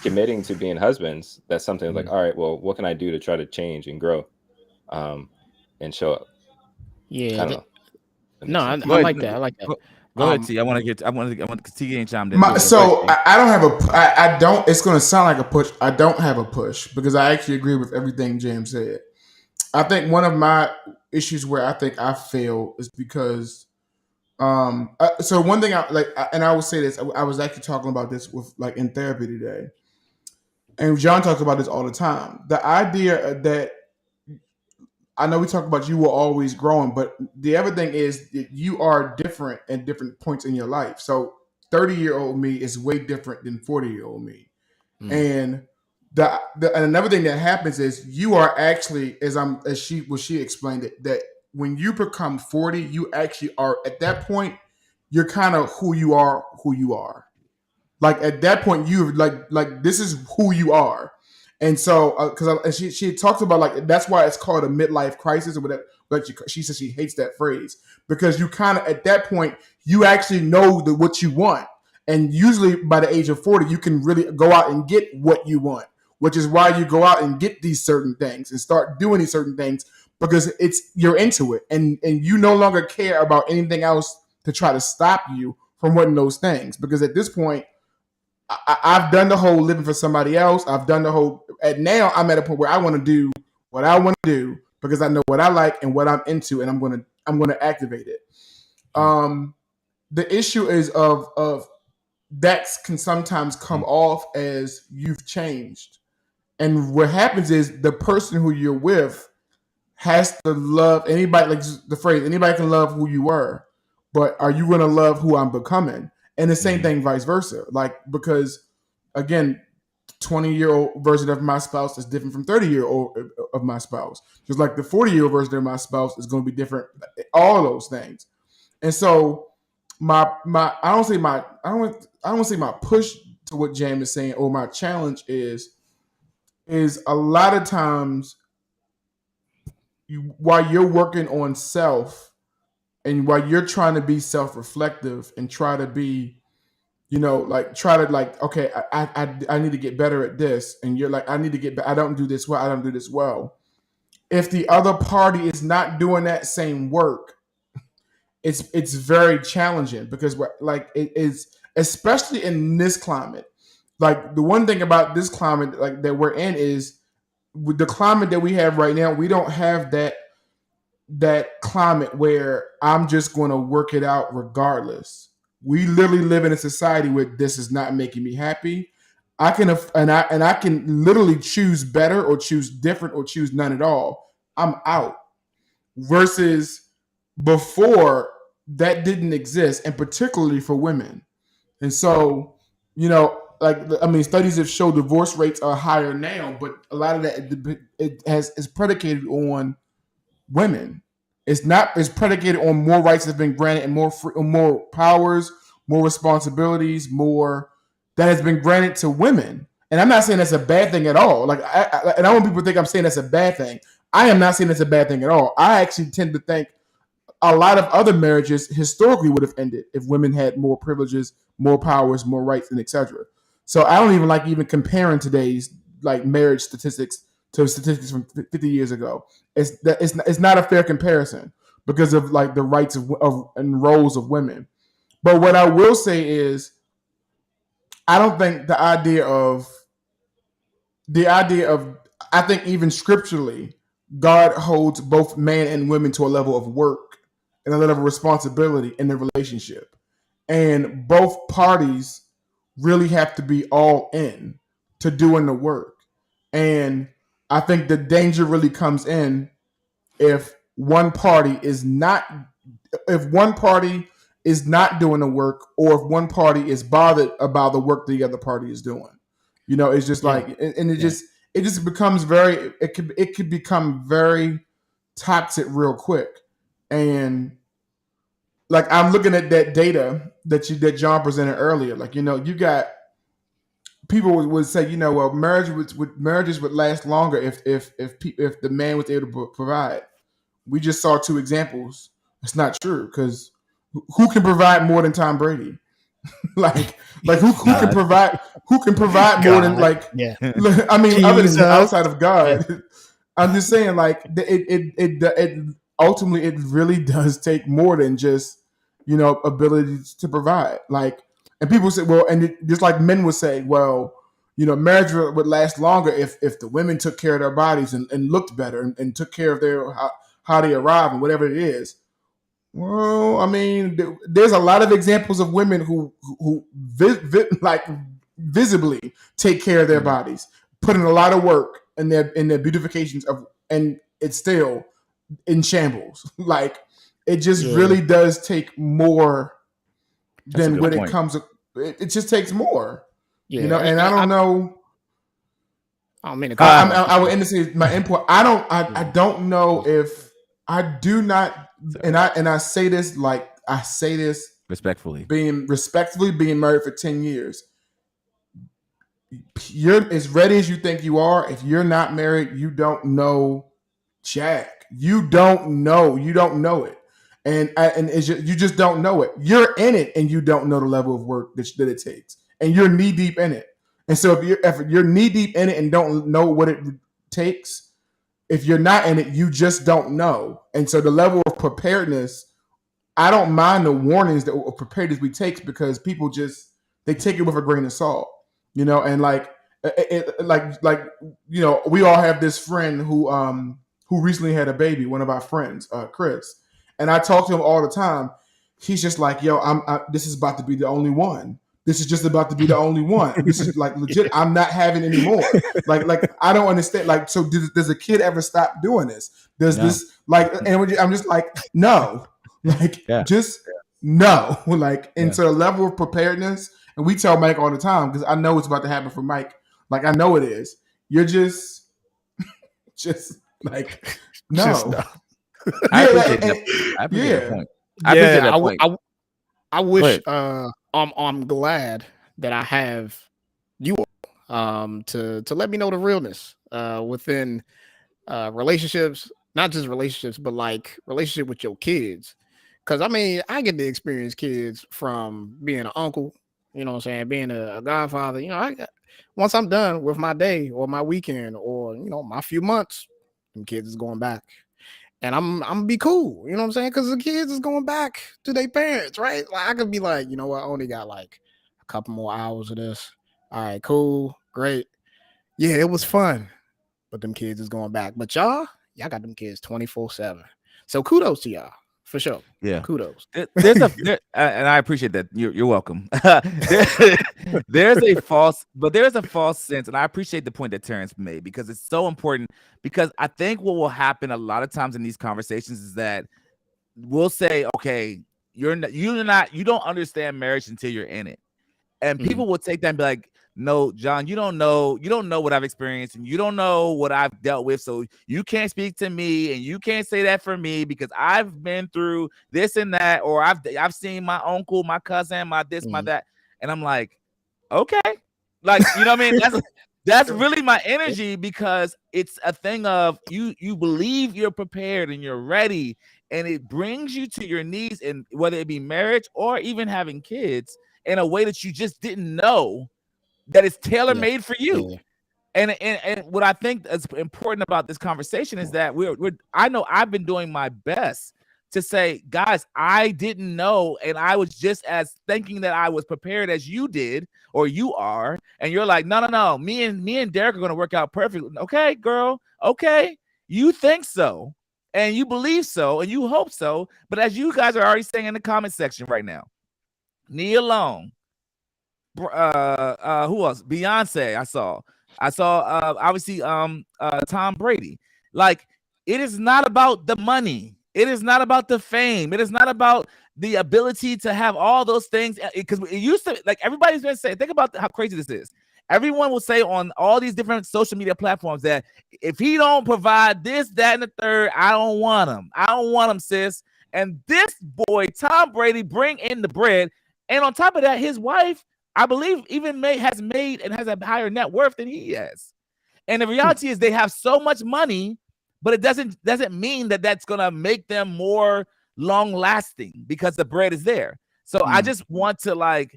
committing to being husbands, that's something like, all right, well, what can I do to try to change and grow and show up? Yeah. I don't know. No, I like that. I like that. Go ahead, T. I want to T ain't chimed in. I don't have I don't. It's going to sound like a push. I don't have a push because I actually agree with everything James said. I think one of my issues where I think I fail is because, so one thing and I will say this. I was actually talking about this with like in therapy today, and John talks about this all the time. The idea that, I know we talk about you were always growing, but the other thing is that you are different at different points in your life. So 30-year-old me is way different than 40-year-old me. And and another thing that happens is you are actually, as she explained it, that when you become 40, you actually are at that point, you're kind of who you are. Like at that point, you like this is who you are. And so, because she talked about like that's why it's called a midlife crisis or whatever. But she says she hates that phrase because you kind of at that point you actually know what you want, and usually by the age of 40 you can really go out and get what you want, which is why you go out and get these certain things and start doing these certain things because you're into it, and you no longer care about anything else to try to stop you from wanting those things because at this point. I've done the whole living for somebody else. I've done the whole, and now I'm at a point where I want to do what I want to do because I know what I like and what I'm into, and I'm gonna activate it. The issue is of that can sometimes come off as you've changed, and what happens is the person who you're with has to love anybody. Like the phrase, anybody can love who you were, but are you gonna love who I'm becoming? And the same thing, vice versa. Like, because again, 20-year-old version of my spouse is different from 30-year-old of my spouse. Just like the 40-year-old version of my spouse is going to be different. All of those things. And so I don't say my push to what Jam is saying or my challenge is a lot of times while you're working on self and while you're trying to be self-reflective and try to be, okay, I need to get better at this. And you're like, I don't do this well. If the other party is not doing that same work, it's very challenging because like it is, especially in this climate. Like the one thing about this climate like that we're in is with the climate that we have right now, we don't have that climate where I'm just going to work it out regardless. We literally live in a society where this is not making me happy. I can literally choose better or choose different or choose none at all. I'm out. Versus before that didn't exist, and particularly for women. And so, studies have shown divorce rates are higher now, but a lot of that is predicated on women. It's predicated on more rights that have been granted and more powers, more responsibilities, more that has been granted to women. And I'm not saying that's a bad thing at all. Like, I want people to think I'm saying that's a bad thing. I am not saying that's a bad thing at all. I actually tend to think a lot of other marriages historically would have ended if women had more privileges, more powers, more rights, and etc. So I don't even like comparing today's like marriage statistics to statistics from 50 years ago. It's not a fair comparison because of like the rights of and roles of women. But what I will say is, I don't think the idea of I think even scripturally, God holds both man and women to a level of work and a level of responsibility in the relationship. And both parties really have to be all in to doing the work. And I think the danger really comes in if one party is not doing the work, or if one party is bothered about the work the other party is doing. It's just it just becomes it could become very toxic real quick. And like I'm looking at that data that John presented earlier. Like, you got people would say, well, marriages would last longer if the man was able to provide. We just saw two examples. It's not true, because who can provide more than Tom Brady? like who can provide more than I mean, other than outside of God. Yeah. I'm just saying, like, it ultimately it really does take more than just ability to provide. Like, and people say, well, and just like men would say, well, marriage would last longer if the women took care of their bodies and looked better and took care of their how they arrive and whatever it is. Well, I mean, there's a lot of examples of women who visibly take care of their bodies, put in a lot of work in their beautifications and it's still in shambles. Like, it just really does take more than when it comes. It just takes more, and I don't know. I would end to say my input. I don't know if I do not. And I say this respectfully, being married for 10 years. you're as ready as you think you are. If you're not married, you don't know jack. You don't know. You don't know it. And you just don't know it. You're in it and you don't know the level of work that it takes. And you're knee deep in it. And so if you're knee deep in it and don't know what it takes, if you're not in it, you just don't know. And so the level of preparedness, I don't mind the warnings that preparedness we take, because people they take it with a grain of salt, and like we all have this friend who recently had a baby, one of our friends, Chris, and I talk to him all the time. He's just like, yo, this is about to be the only one. This is just about to be the only one. This is like legit. I'm not having any more. Like I don't understand. Like, so does a kid ever stop doing this? Does this and I'm just like, no, just no. So the level of preparedness, and we tell Mike all the time, because I know it's about to happen for Mike. Like, I know it is. You're just like, no. Just no. I appreciate that point. I appreciate that point. I wish I'm glad that I have you all to let me know the realness within relationships, not just relationships, but like relationship with your kids. Because I mean, I get to experience kids from being an uncle, you know what I'm saying, being a godfather. Once I'm done with my day or my weekend or my few months, them kids is going back. And I'm gonna be cool, you know what I'm saying? Because the kids is going back to their parents, right? Like, I could be like, you know what, I only got like a couple more hours of this. All right, cool, great. Yeah, it was fun. But them kids is going back. But y'all got them kids 24/7. So kudos to y'all. For sure. Yeah. Kudos. And I appreciate that. You're welcome. There's a false sense, and I appreciate the point that Terrence made, because it's so important. Because I think what will happen a lot of times in these conversations is that we'll say, okay, you don't understand marriage until you're in it. And people will take that and be like, no, John, you don't know what I've experienced, and you don't know what I've dealt with. So you can't speak to me, and you can't say that for me, because I've been through this and that, or I've seen my uncle, my cousin, my this, my that. And I'm like, okay, like, you know what I mean? That's really my energy, because it's a thing of you believe you're prepared and you're ready, and it brings you to your knees, and whether it be marriage or even having kids, in a way that you just didn't know that it's tailor-made for you. And what I think is important about this conversation is that I know I've been doing my best to say, guys, I didn't know, and I was just as thinking that I was prepared as you did, or you are, and you're like, no, me and Derek are going to work out perfectly. Okay, girl, okay, you think so, and you believe so, and you hope so, but as you guys are already saying in the comment section right now, Nia Long, who else? Beyonce. I saw obviously Tom Brady. Like, it is not about the money. It is not about the fame. It is not about the ability to have all those things, because it used to, like, everybody's been saying, think about how crazy this is. Everyone will say on all these different social media platforms that if he don't provide this, that, and the third, I don't want him. I don't want him, sis. And this boy, Tom Brady, bring in the bread. And on top of that, his wife, I believe, even has made and has a higher net worth than he has. And the reality is they have so much money, but it doesn't mean that that's going to make them more long lasting, because the bread is there. So I just want to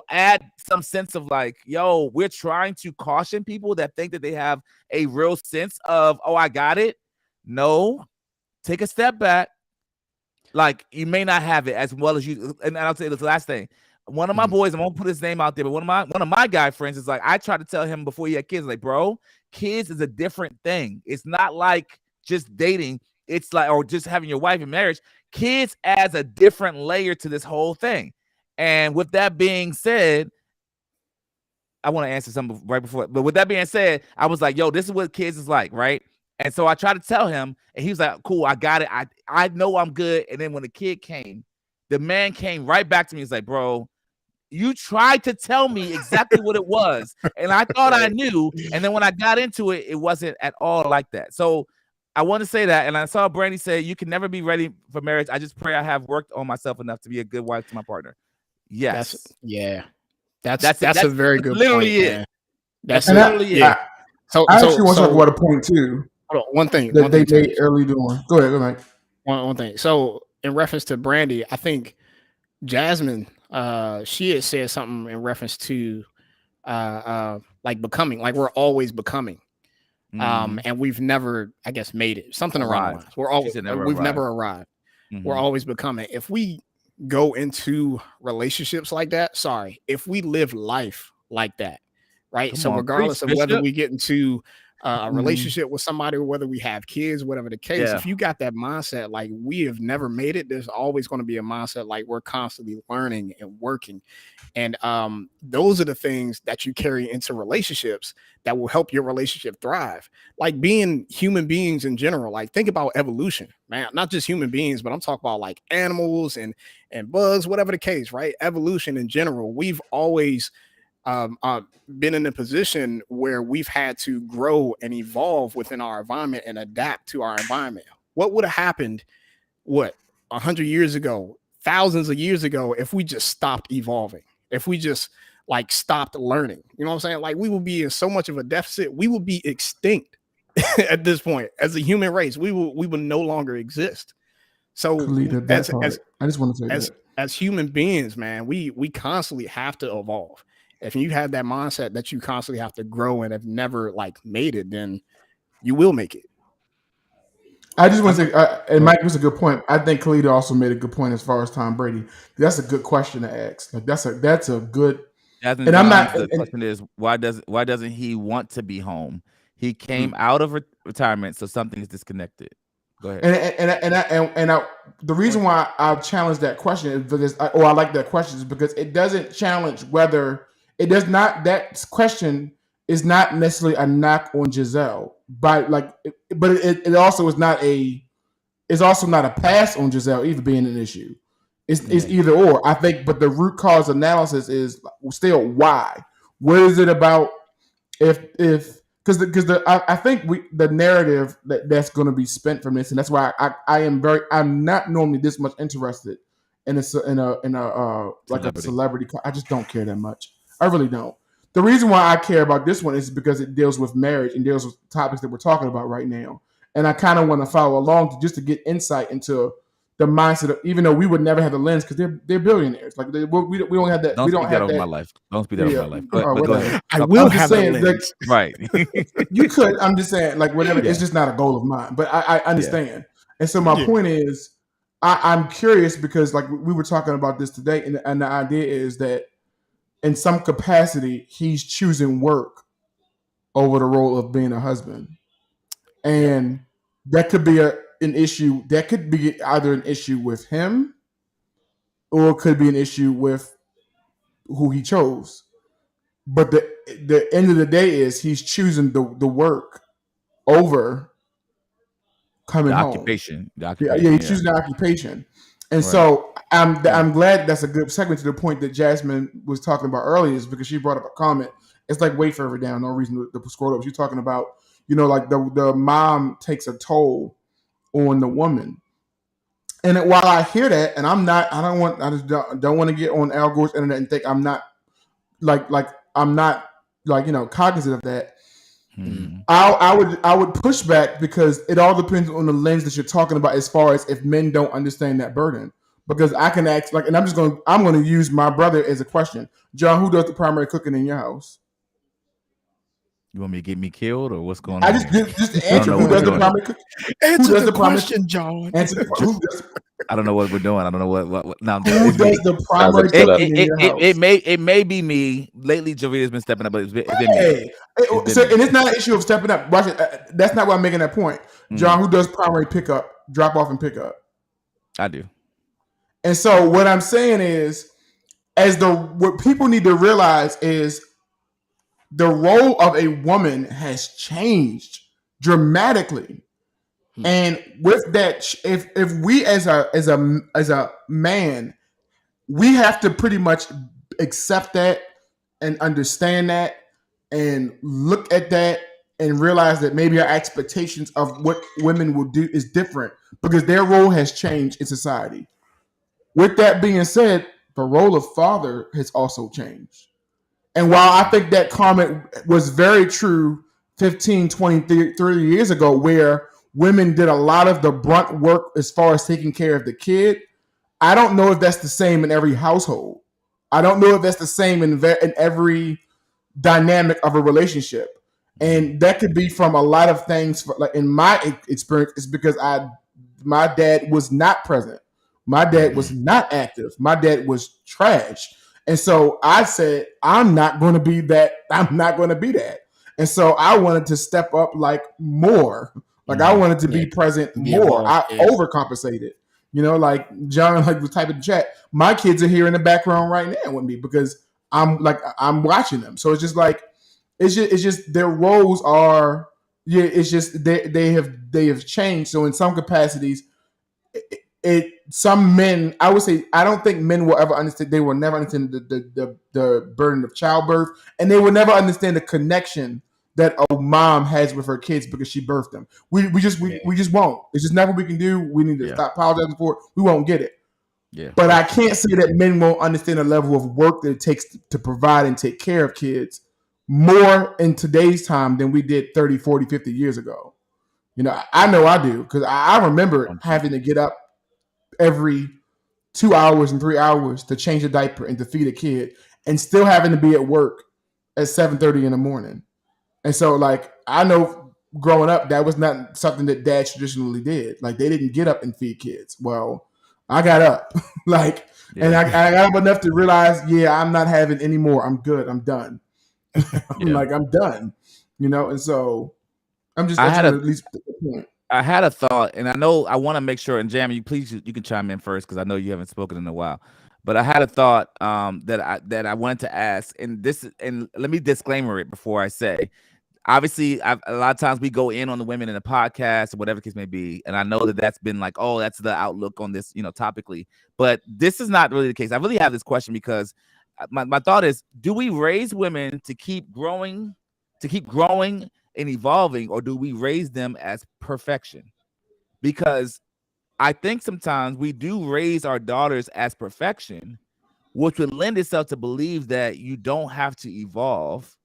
add some sense of like, yo, we're trying to caution people that think that they have a real sense of, oh, I got it. No, take a step back. Like, you may not have it as well as you. And I'll say this last thing. One of my boys, I won't put his name out there, but one of my guy friends is like, I tried to tell him before he had kids, like, bro, kids is a different thing. It's not like just dating. It's like, or just having your wife in marriage. Kids adds a different layer to this whole thing. And with that being said, I want to answer something right before, but with that being said, I was like, yo, this is what kids is like, right? And so I tried to tell him, and he was like, cool, I got it. I know I'm good. And then when the kid came, the man came right back to me. He's like, bro, you tried to tell me exactly what it was, and I thought I knew. And then when I got into it, it wasn't at all like that. So I want to say that. And I saw Brady say, you can never be ready for marriage. I just pray I have worked on myself enough to be a good wife to my partner. Yes. That's a very good literally point, it. man. That's literally it. So I actually want to talk about a point too. Hold on, one thing they made early doing. Go ahead, Mike. One thing. So in reference to Brandy, I think Jasmine, she had said something in reference to like becoming, like we're always becoming. And we've never, I guess, made it. Something around the lines. We've never arrived. We're always becoming. If we go into relationships like that, if we live life like that, right? So regardless of whether we get into a relationship with somebody or whether we have kids, whatever the case, if you got that mindset, like we have never made it, there's always going to be a mindset like we're constantly learning and working. And those are the things that you carry into relationships that will help your relationship thrive. Like being human beings in general, like think about evolution, man, not just human beings, but I'm talking about like animals and bugs, whatever the case, right? Evolution in general, we've always been in a position where we've had to grow and evolve within our environment and adapt to our environment. What would have happened, 100 years ago, thousands of years ago, if we just stopped evolving? If we just like stopped learning, you know what I'm saying? Like we would be in so much of a deficit, we would be extinct at this point as a human race. We would no longer exist. So I just want to say as human beings, man, we constantly have to evolve. If you have that mindset that you constantly have to grow and have never like made it, then you will make it. I just want to say, and Mike was a good point. I think Khalid also made a good point as far as Tom Brady. That's a good question to ask. Like that's a good. And I'm not. The question is why doesn't he want to be home? He came out of retirement, so something is disconnected. Go ahead. And the reason why I challenge that question is because, I like that question is because it doesn't challenge whether it does not. That question is not necessarily a knock on Gisele, but it also is not it's also not a pass on Gisele either being an issue. It's either or. I think, but the root cause analysis is still why. What is it about? Because I think the narrative that's going to be spent from this, and that's why I'm not normally this much interested in a celebrity. I just don't care that much. I really don't. The reason why I care about this one is because it deals with marriage and deals with topics that we're talking about right now. And I kind of want to follow along just to get insight into the mindset of, even though we would never have the lens because they're billionaires. Like we don't have that. Don't we don't don't speak have that that over my life. Don't speak that over my life. But go ahead. I will have that lens. Right. You could. I'm just saying, like whatever. Yeah. It's just not a goal of mine. But I understand. Yeah. And so my point is, I'm curious because like we were talking about this today, and the idea is that in some capacity, he's choosing work over the role of being a husband. And that could be an issue. That could be either an issue with him or it could be an issue with who he chose. But the end of the day is he's choosing the work over coming home. Occupation. Yeah, he's choosing the occupation. And so I'm glad that's a good segment to the point that Jasmine was talking about earlier is because she brought up a comment. It's like way further down, no reason to scroll up. She's talking about, like the mom takes a toll on the woman. And while I hear that, and I just don't want to get on Al Gore's internet and think I'm not cognizant of that. I would push back because it all depends on the lens that you're talking about as far as if men don't understand that burden. Because I can ask and I'm going to use my brother as a question. John, who does the primary cooking in your house? You want me to get me killed or what's going on? I just answer who does the primary cooking. Answer the question, John. I don't know what we're doing. I don't know what now. Who does the primary cooking in your house? It may be me. Lately, Javier has been stepping up, but it's been me. And it's not an issue of stepping up. That's not why I'm making that point. John, who does primary pickup, drop off and pick up? I do. And so what I'm saying is, what people need to realize is the role of a woman has changed dramatically. And with that, if we as a man, we have to pretty much accept that and understand that and look at that and realize that maybe our expectations of what women will do is different because their role has changed in society. With that being said, the role of father has also changed. And while I think that comment was very true 15, 20, 30 years ago, where women did a lot of the brunt work as far as taking care of the kid, I don't know if that's the same in every household. I don't know if that's the same in every dynamic of a relationship. And that could be from a lot of things. Like in my experience, it's because my dad was not present. My dad was not active. My dad was trash. And so I said, I'm not going to be that. I'm not going to be that. And so I wanted to step up like more. Like I wanted to be present more. I overcompensated. You know, like John was typing in chat. My kids are here in the background right now with me because I'm watching them. So it's just like it's just their roles are it's just they have changed. So in some capacities, some men, I would say, I don't think men will ever understand. They will never understand the burden of childbirth, and they will never understand the connection that a mom has with her kids because she birthed them. We just won't. It's just never we can do. We need to stop apologizing for it. We won't get it. Yeah. But I can't say that men won't understand the level of work that it takes to provide and take care of kids more in today's time than we did 30, 40, 50 years ago. You know I do because I remember having to get up every 2 hours and 3 hours to change a diaper and to feed a kid and still having to be at work at 7:30 in the morning. And so like, I know growing up, that was not something that dads traditionally did. Like they didn't get up and feed kids. Well, I got up and I got up enough to realize, I'm not having any more. I'm good. I'm done. I'm done, and so I'm just at least the point. I had a thought, and I know I want to make sure. And Jam, you can chime in first because I know you haven't spoken in a while. But I had a thought that I wanted to ask, and let me disclaimer it before I say. Obviously, a lot of times we go in on the women in the podcast or whatever the case may be, and I know that's been like, oh, that's the outlook on this, topically. But this is not really the case. I really have this question because my thought is: do we raise women to keep growing and evolving, or do we raise them as perfection? Because I think sometimes we do raise our daughters as perfection, which would lend itself to believe that you don't have to evolve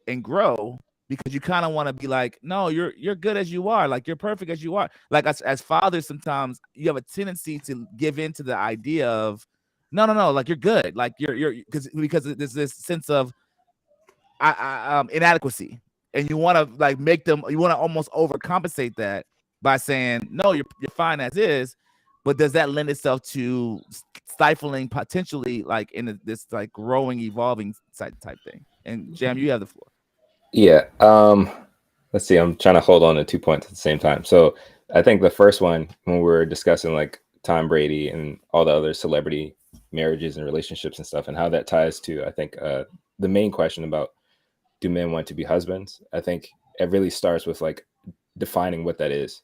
and grow because you kind of want to be like, no, you're good as you are, like you're perfect as you are. Like as fathers, sometimes you have a tendency to give in to the idea of no, like you're good, like you're because there's this sense of inadequacy. And you want to like you want to almost overcompensate that by saying, no, you're fine as is. But does that lend itself to stifling potentially like in this like growing, evolving type thing? And Jam, you have the floor. Yeah. Let's see. I'm trying to hold on to 2 points at the same time. So I think the first one, when we were discussing like Tom Brady and all the other celebrity marriages and relationships and stuff, and how that ties to, I think, the main question about, do men want to be husbands? I think it really starts with like defining what that is.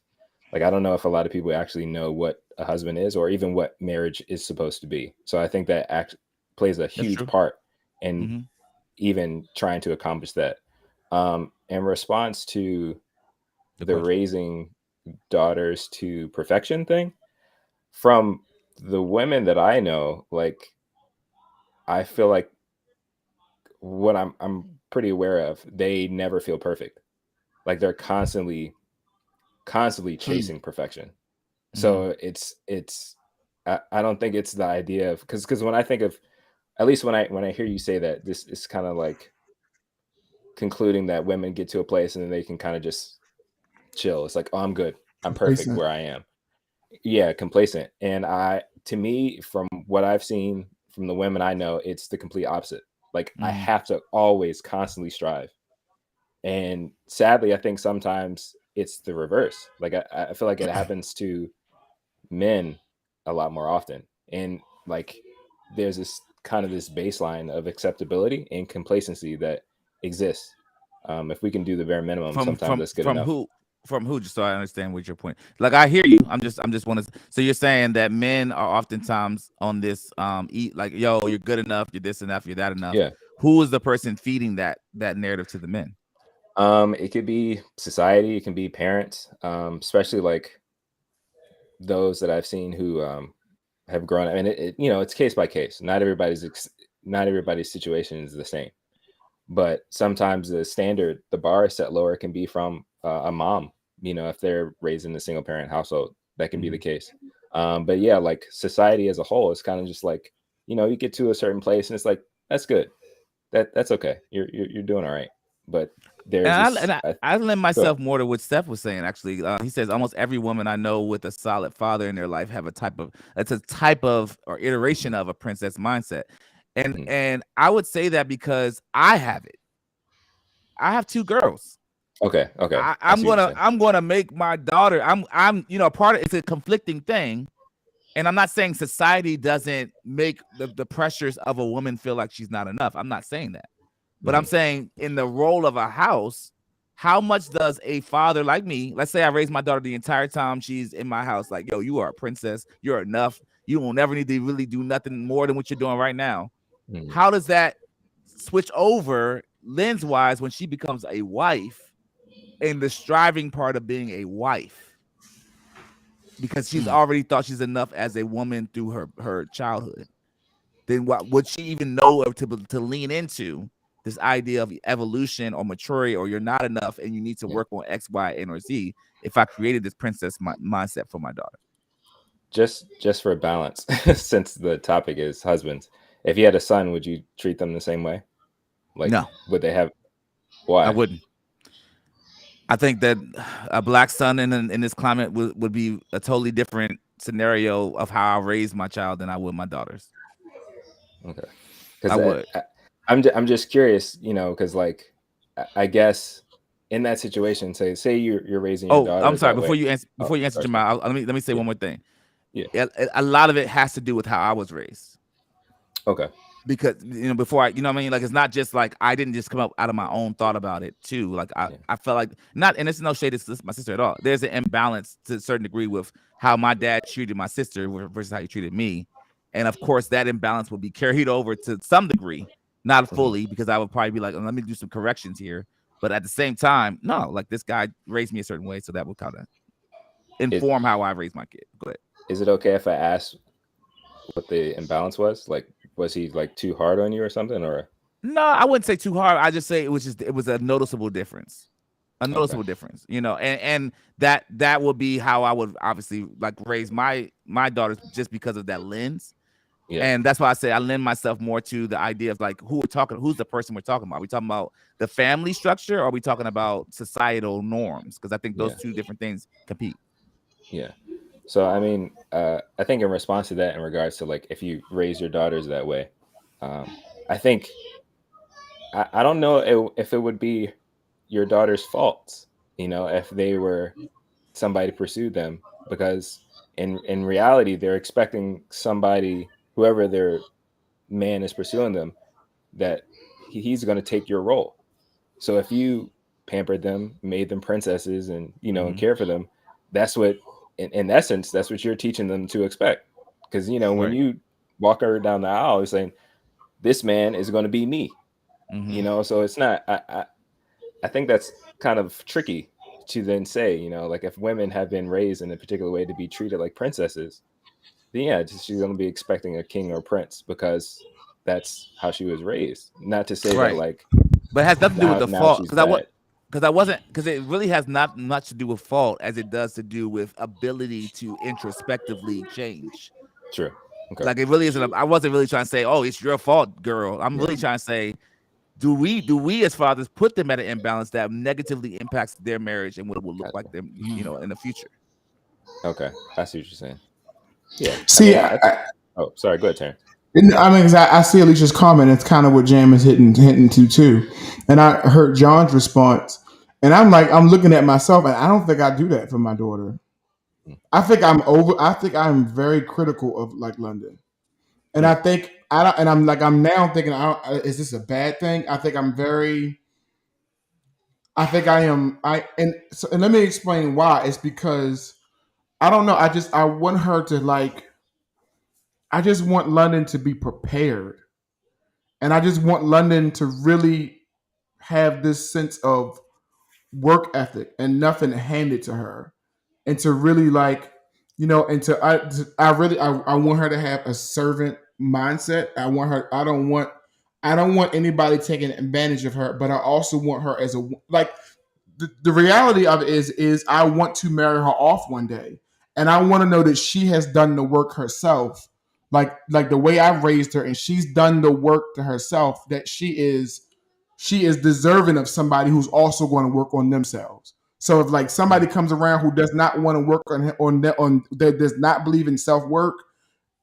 Like, I don't know if a lot of people actually know what a husband is or even what marriage is supposed to be. So I think that plays a huge part in even trying to accomplish that. In response to the raising daughters to perfection thing, from the women that I know, like, I feel like what I'm pretty aware of, they never feel perfect. Like they're constantly chasing perfection. So it's I don't think it's the idea of because when I think of, at least when I hear you say that, this is kind of like concluding that women get to a place and then they can kind of just chill. It's like, oh, I'm good, I'm perfect where I am. Yeah, complacent. And to me, from what I've seen from the women I know, it's the complete opposite. Like I have to always constantly strive. And sadly, I think sometimes it's the reverse. Like I feel like it happens to men a lot more often. And like there's this kind of this baseline of acceptability and complacency that exists. If we can do the bare minimum, sometimes that's good enough. From who? Just so I understand what your point. Like I hear you. I'm just want to. So you're saying that men are oftentimes on this like, yo, you're good enough, you're this enough, you're that enough. Yeah. Who is the person feeding that narrative to the men? It could be society, it can be parents, especially like those that I've seen who have grown up. And it's case by case. Not everybody's situation is the same. but sometimes the bar is set lower can be from a mom, if they're raised in a single parent household, that can be the case. But yeah, like society as a whole is kind of just like, you get to a certain place and it's like, that's good. That's okay. You're doing all right. But I lend myself more to what Steph was saying. Actually, he says almost every woman I know with a solid father in their life have a type of or iteration of a princess mindset, and I would say that because I have it. I have 2 girls. Okay. I'm gonna make my daughter. I'm part of it's a conflicting thing, and I'm not saying society doesn't make the pressures of a woman feel like she's not enough. I'm not saying that. But I'm saying in the role of a house, how much does a father like me, let's say I raise my daughter the entire time she's in my house, like, yo, you are a princess. You're enough. You will never need to really do nothing more than what you're doing right now. How does that switch over lens-wise when she becomes a wife and the striving part of being a wife? Because she's already thought she's enough as a woman through her childhood. Then what would she even know to lean into this idea of evolution or maturity, or you're not enough and you need to work on X, Y, N, or Z if I created this princess mindset for my daughter? Just for balance, since the topic is husbands, if you had a son, would you treat them the same way? Like, no. Would they have? Why? I wouldn't. I think that a black son in this climate would be a totally different scenario of how I raise my child than I would my daughters. Okay. I would. I'm just curious, because like I guess in that situation, say you're raising your daughter. I'm sorry. Before you answer, Jamiel, let me say one more thing. Yeah, a lot of it has to do with how I was raised. Okay. Because before I, what I mean, like it's not just like I didn't just come up out of my own thought about it too. Like I felt like and it's no shade to my sister at all. There's an imbalance to a certain degree with how my dad treated my sister versus how he treated me. And of course, that imbalance will be carried over to some degree, not fully, because I would probably be like, let me do some corrections here. But at the same time, no, like this guy raised me a certain way, so that would kind of inform how I raise my kid. Go ahead. Is it okay if I ask what the imbalance was? Like, was he like too hard on you or something? Or no, I wouldn't say too hard. I just say it was a noticeable difference. A noticeable difference, and that would be how I would obviously like raise my daughters, just because of that lens. Yeah. And that's why I say I lend myself more to the idea of like who's the person we're talking about. Are we talking about the family structure, or are we talking about societal norms? Because I think those two different things compete. Yeah. So I mean, I think in response to that, in regards to like if you raise your daughters that way, I think I don't know if it would be your daughter's faults, if they were somebody pursued them, because in reality they're expecting somebody, whoever their man is pursuing them, that he's going to take your role. So if you pampered them, made them princesses, and and care for them, that's what, in essence, that's what you're teaching them to expect. Because when you walk her down the aisle, you're saying, this man is going to be me. So it's not. I think that's kind of tricky to then say, like if women have been raised in a particular way to be treated like princesses, then she's going to be expecting a king or prince because that's how she was raised. Not to say that like, but it has nothing to do with the fault, because it really has not much to do with fault as it does to do with ability to introspectively change. True. Okay. Like it really isn't. I wasn't really trying to say, oh, it's your fault, girl. I'm really trying to say, do we as fathers put them at an imbalance that negatively impacts their marriage and what it will look like them, in the future? Okay, I see what you're saying. Yeah. See, oh, sorry. Go ahead, Terrence. I mean, I see Alicia's comment. It's kind of what Jam is hinting to too. And I heard John's response, and I'm looking at myself, and I don't think I do that for my daughter. I think I'm very critical of like London, and I think I'm now thinking, is this a bad thing? I think I am. And let me explain why. It's because I don't know. I want her to I just want London to be prepared. And I just want London to really have this sense of work ethic and nothing handed to her. And to really I want her to have a servant mindset. I I don't want anybody taking advantage of her, but I also want her as a like. The reality of it is I want to marry her off one day, and I want to know that she has done the work herself, like the way I've raised her, and she's done the work to herself. That she is deserving of somebody who's also going to work on themselves. So if like somebody comes around who does not want to work on that does not believe in self work,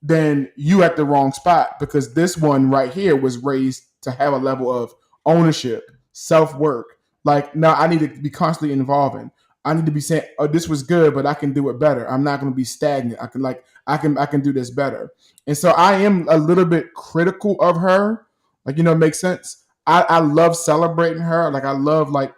then you at the wrong spot, because this one right here was raised to have a level of ownership, self work. Like, no, I need to be constantly involving. I need to be saying, "Oh, this was good, but I can do it better. I'm not going to be stagnant. I can do this better." And so I am a little bit critical of her. Like, it makes sense. I love celebrating her. Like, I love like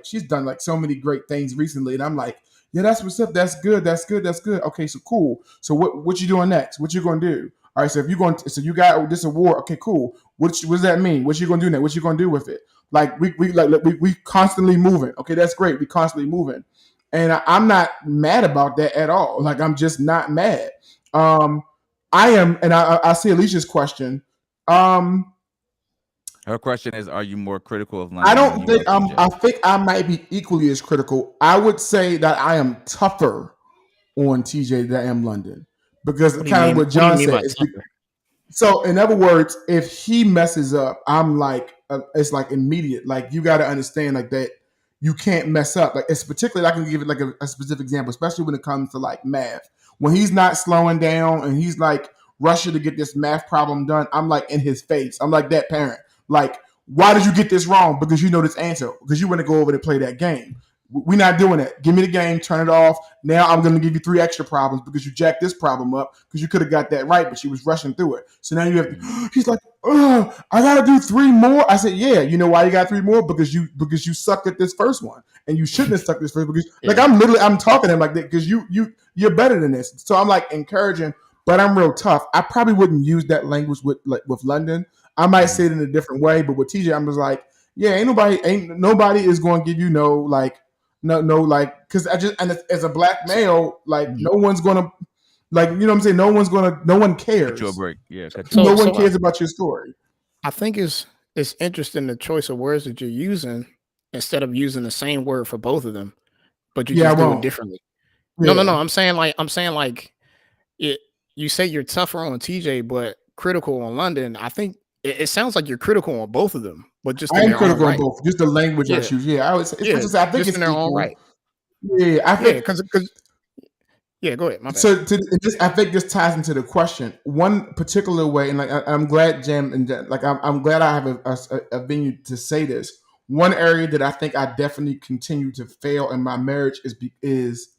she's done like so many great things recently, and I'm like, yeah, that's what's up. That's good. That's good. That's good. Okay, so cool. So what you doing next? What you gonna do? All right. So if you you got this award. Okay, cool. What does that mean? What you gonna do next? What you gonna do with it? Like we constantly moving. Okay, that's great. We constantly moving, and I'm not mad about that at all. Like, I'm just not mad. I am, and I see Alicia's question. Her question is, are you more critical of London? I don't think I think I might be equally as critical. I would say that I am tougher on TJ than I am London, because kind of what John said. So in other words, if he messes up, I'm like, it's like immediate. Like, you got to understand like that you can't mess up. Like, it's particularly, I can give it like a specific example, especially when it comes to like math. When he's not slowing down and he's like rushing to get this math problem done, I'm like in his face. I'm like that parent. Like, why did you get this wrong? Because you know this answer. Because you want to go over to play that game. We're not doing that. Give me the game, turn it off. Now I'm going to give you 3 extra problems because you jacked this problem up because you could have got that right, but she was rushing through it. So now you have to, he's like, I got to do 3 more. I said, yeah, you know why you got 3 more? Because you sucked at this first one, and you shouldn't have sucked this first, because like I'm talking to him like that because you're better than this. So I'm like encouraging, but I'm real tough. I probably wouldn't use that language with London. I might say it in a different way, but with TJ, I'm just like, yeah, ain't nobody is going to give you no, because as a black male, like no one's going to, like, you know what I'm saying? No one cares. Cut you a break. Yeah. No one cares about your story. I think it's interesting the choice of words that you're using instead of using the same word for both of them, but you just do it differently. Yeah. No. I'm saying like you say you're tougher on TJ, but critical on London. I think it sounds like you're critical on both of them, but just I am critical on both. Just the language issues. Yeah, I would say. I think it's in their own right. Yeah, I think because go ahead. My bad. So I think this ties into the question. One particular way, and like I'm glad Jam and like I'm glad I have a venue to say this. One area that I think I definitely continue to fail in my marriage is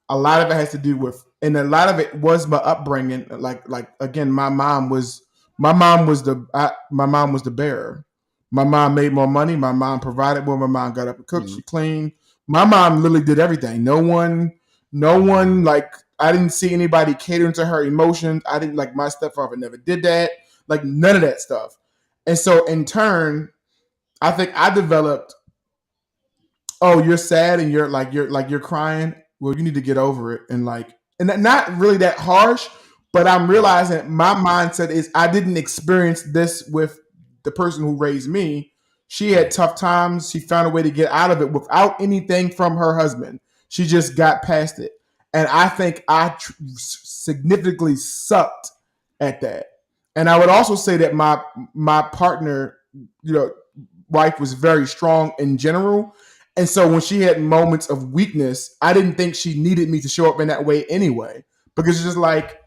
a lot of it has to do with, and a lot of it was my upbringing. Like again, my mom was the bearer. My mom made more money. My mom provided more. My mom got up and cooked. She cleaned. My mom literally did everything. No one, like, I didn't see anybody catering to her emotions. I didn't, like, my stepfather never did that. Like, none of that stuff. And so in turn, I think I developed, oh, you're sad and you're crying. Well, you need to get over it. And not really that harsh, but I'm realizing my mindset is I didn't experience this with the person who raised me. She had tough times. She found a way to get out of it without anything from her husband. She just got past it. And I think I significantly sucked at that. And I would also say that my partner, wife, was very strong in general. And so when she had moments of weakness, I didn't think she needed me to show up in that way anyway. Because it's just like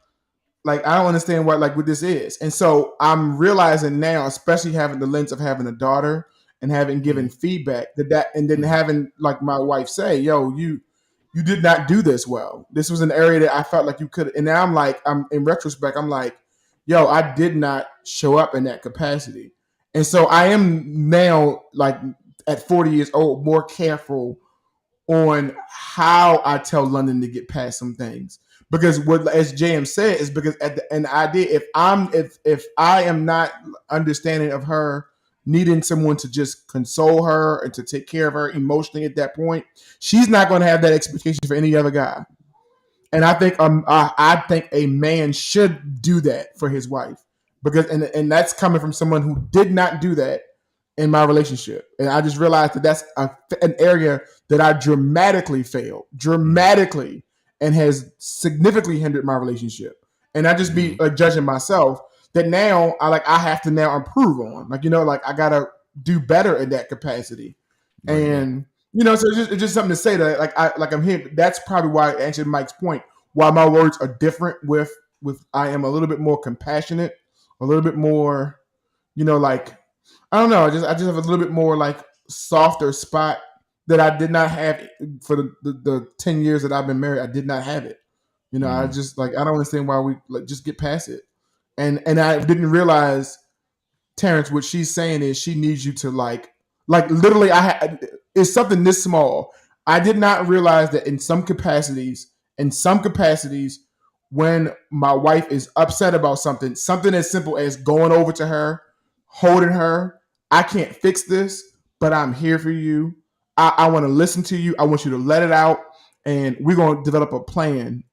I don't understand what this is. And so I'm realizing now, especially having the lens of having a daughter and having given feedback that and then having like my wife say, yo, you did not do this well. This was an area that I felt like you could. And now I'm in retrospect, I'm like, yo, I did not show up in that capacity. And so I am now, like, at 40 years old, more careful on how I tell London to get past some things. Because what, as JM said, is because at the end idea, if I am not understanding of her needing someone to just console her and to take care of her emotionally at that point, she's not going to have that expectation for any other guy. And I think I think a man should do that for his wife. because and that's coming from someone who did not do that in my relationship. And I just realized that that's an area that I dramatically failed, and has significantly hindered my relationship. And I just be judging myself that now I have to now improve on. Like, I gotta do better in that capacity. Right. And so it's just something to say that I'm here. That's probably why, answering Mike's point, why my words are different with I am a little bit more compassionate, a little bit more, I don't know. I just have a little bit more softer spot that I did not have for the 10 years that I've been married. I did not have it. I just I don't understand why we just get past it. And I didn't realize, Terrence, what she's saying is she needs you to literally it's something this small. I did not realize that in some capacities, when my wife is upset about something as simple as going over to her, holding her, I can't fix this, but I'm here for you. I want to listen to you. I want you to let it out, and we're going to develop a plan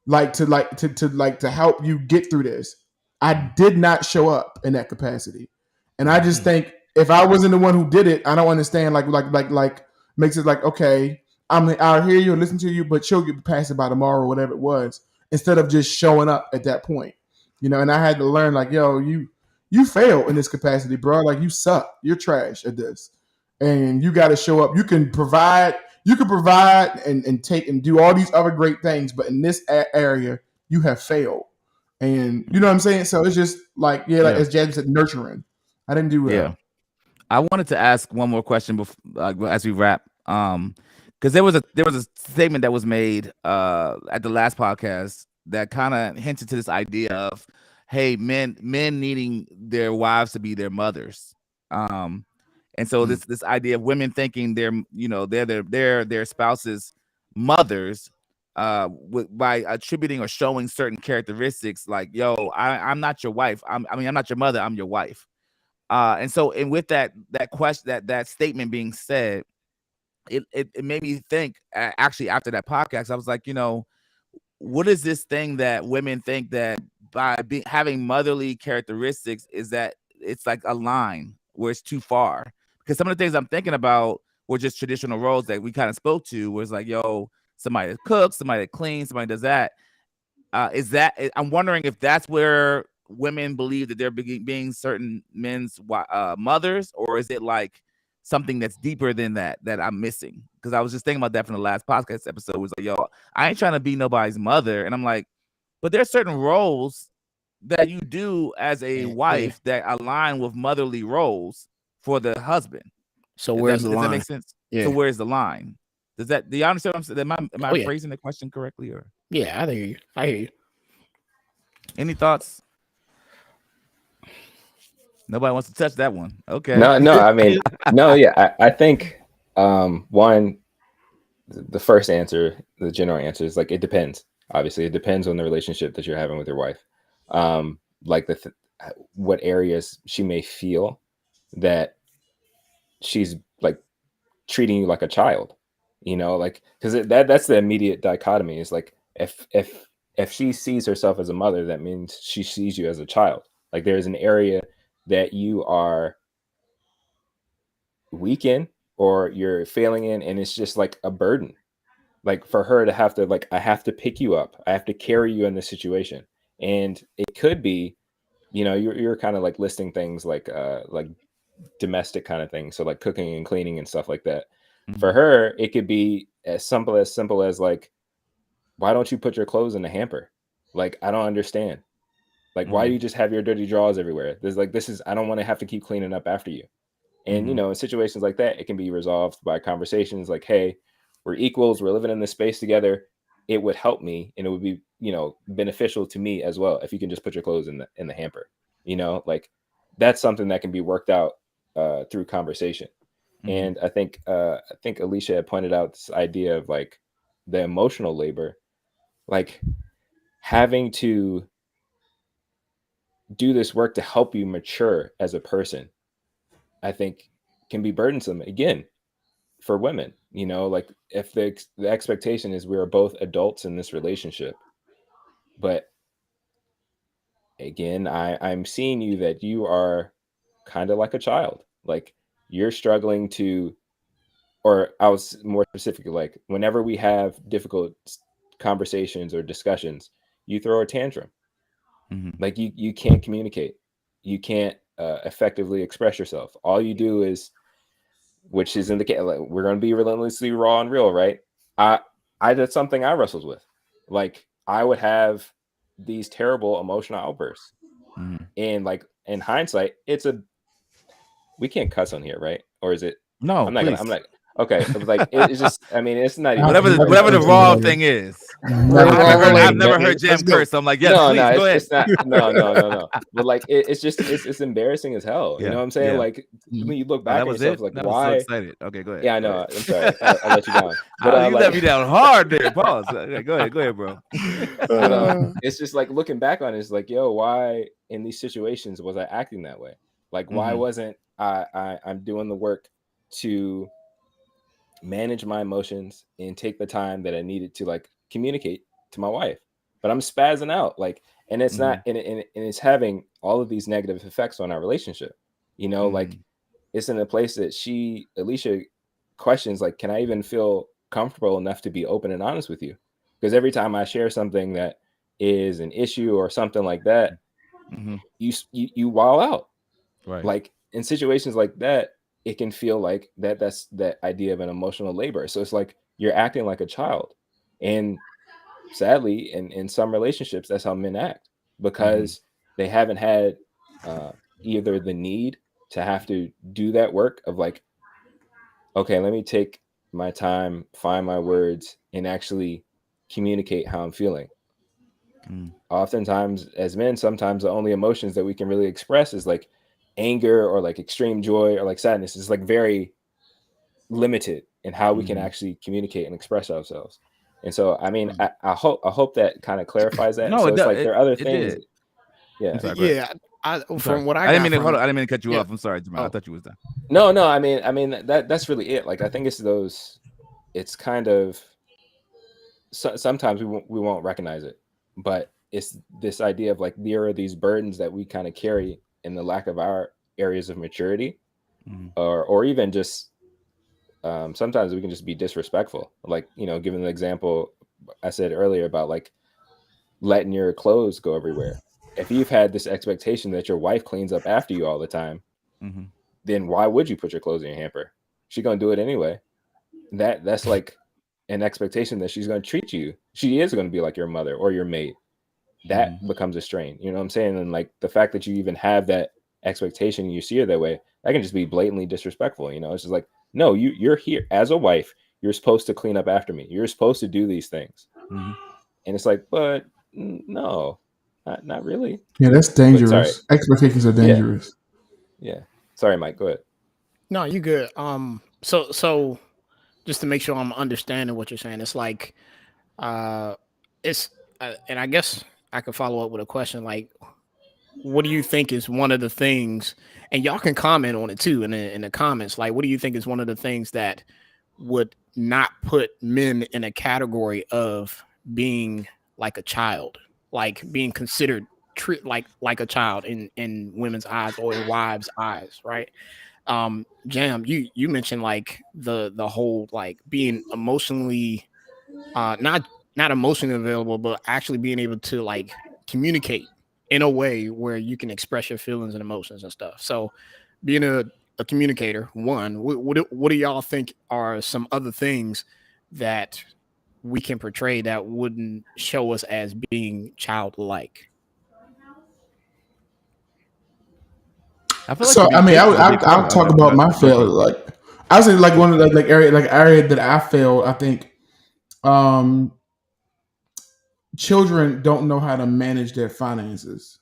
to help you get through this. I did not show up in that capacity. And I just think if I wasn't the one who did it, I don't understand makes it okay, I'll hear you and listen to you, but she'll get past it by tomorrow or whatever it was, instead of just showing up at that point. And I had to learn yo, you fail in this capacity, bro. You suck. You're trash at this. And you got to show up. You can provide and take and do all these other great things, but in this area, you have failed. And you know what I'm saying? So it's just as Jasmine said, nurturing. I didn't do well. Yeah. I wanted to ask one more question before, as we wrap. Because there was a statement that was made at the last podcast that kind of hinted to this idea of, hey, men needing their wives to be their mothers. And so this idea of women thinking they're their spouse's mothers by attributing or showing certain characteristics yo, I'm not your wife. I'm not your mother. I'm your wife. And with that question, that statement being said, it made me think, actually, after that podcast, I was like, what is this thing that women think that by having motherly characteristics is that it's a line where it's too far? Because some of the things I'm thinking about were just traditional roles that we kind of spoke to, where it's yo, somebody that cooks, somebody that cleans, somebody does that. I'm wondering if that's where women believe that they're being certain men's mothers, or is it something that's deeper than that I'm missing? Because I was just thinking about that from the last podcast episode. It was yo, I ain't trying to be nobody's mother. And I'm but there's certain roles that you do as a wife that align with motherly roles for the husband. So where's the line? Does that make sense? Yeah. So where's the line? Do you understand what I'm saying? Am I phrasing the question correctly? Or yeah, I hear you. Any thoughts? Nobody wants to touch that one. Okay. No, I mean, no, yeah. I think one, the first answer, the general answer is it depends. Obviously, it depends on the relationship that you're having with your wife. What areas she may feel that she's treating you like a child, because that's the immediate dichotomy is if she sees herself as a mother, that means she sees you as a child. There's an area that you are weak in or you're failing in, and it's just a burden. For her to have to I have to pick you up, I have to carry you in this situation. And it could be, you're kind of listing things like domestic kind of things, so cooking and cleaning and stuff like that. Mm-hmm. For her, it could be as simple as why don't you put your clothes in the hamper? I don't understand. Why do you just have your dirty drawers everywhere? There's I don't want to have to keep cleaning up after you. And in situations like that, it can be resolved by conversations hey, we're equals, we're living in this space together. It would help me, and it would be beneficial to me as well if you can just put your clothes in the hamper. That's something that can be worked out through conversation. And I think Alicia had pointed out this idea of the emotional labor, having to do this work to help you mature as a person, I think can be burdensome again for women. If the expectation is we are both adults in this relationship, but again, I'm seeing you that you are kind of like a child. Like you're struggling to, or I was more specifically, like whenever we have difficult conversations or discussions, you throw a tantrum. Like you can't communicate. You can't effectively express yourself. All you do is, which is in the case, like, we're going to be relentlessly raw and real, right? I did something I wrestled with. Like I would have these terrible emotional outbursts. And like in hindsight, we can't cuss on here, right? Or is it? No, I'm not please. gonna. I'm not. Okay, like it's just. I mean, it's not even whatever the raw thing is. I've never heard Jam curse. So I'm like, yes, please, go ahead. It's not. No. But like, it's embarrassing as hell. You know what I'm saying? Like when you look back at yourself, like why? Was so excited. Okay, go ahead. Yeah, I know. I'm sorry. I let you down. But you let me down hard there. Pause. Okay, go ahead, bro. It's just like looking back on it, it's like, yo, why in these situations was I acting that way? Like, why wasn't I'm doing the work to manage my emotions and take the time that I needed to like communicate to my wife, but I'm spazzing out, like, and it's not, and it's having all of these negative effects on our relationship. You know, like it's in a place that Alicia questions, like, can I even feel comfortable enough to be open and honest with you? Because every time I share something that is an issue or something like that, you wild out. Right. Like in situations like that, it can feel like that's that idea of an emotional labor. So it's like you're acting like a child. And sadly, in some relationships, that's how men act, because they haven't had either the need to have to do that work of like, okay, let me take my time, find my words, and actually communicate how I'm feeling. Oftentimes as men, sometimes the only emotions that we can really express is like anger or like extreme joy or like sadness. Is like very limited in how we can actually communicate and express ourselves. And so, I mean, I hope that kind of clarifies that. No, so it's like there are other things. Did. Yeah. Sorry, yeah. From what I didn't mean to cut you off. I'm sorry, Jamiel. I thought you was done. No. I mean that's really it. Like I think it's kind of sometimes we won't recognize it, but it's this idea of like there are these burdens that we kind of carry in the lack of our areas of maturity, or even just sometimes we can just be disrespectful. Like, you know, given the example I said earlier about like letting your clothes go everywhere. If you've had this expectation that your wife cleans up after you all the time, then why would you put your clothes in your hamper? She's gonna do it anyway. That's like an expectation that she's gonna treat you. She is gonna be like your mother or your maid. That becomes a strain. You know what I'm saying? And like the fact that you even have that expectation and you see her that way, that can just be blatantly disrespectful. You know, it's just like, no, you're here as a wife. You're supposed to clean up after me. You're supposed to do these things. And it's like, but no, not really. Yeah, that's dangerous. Expectations are dangerous. Yeah. Sorry, Mike. Go ahead. No, you good. So just to make sure I'm understanding what you're saying, it's like, it's, and I guess I could follow up with a question like, what do you think is one of the things, and y'all can comment on it too in the comments, like what do you think is one of the things that would not put men in a category of being like a child, like being considered like a child in women's eyes or in wives' eyes, right? Jam, you mentioned like the whole like being emotionally not emotionally available, but actually being able to like communicate in a way where you can express your feelings and emotions and stuff. So being a communicator, one, what do y'all think are some other things that we can portray that wouldn't show us as being childlike? So I mean, I'll talk about my failure. Like I was like one of the area that I failed. I think children don't know how to manage their finances.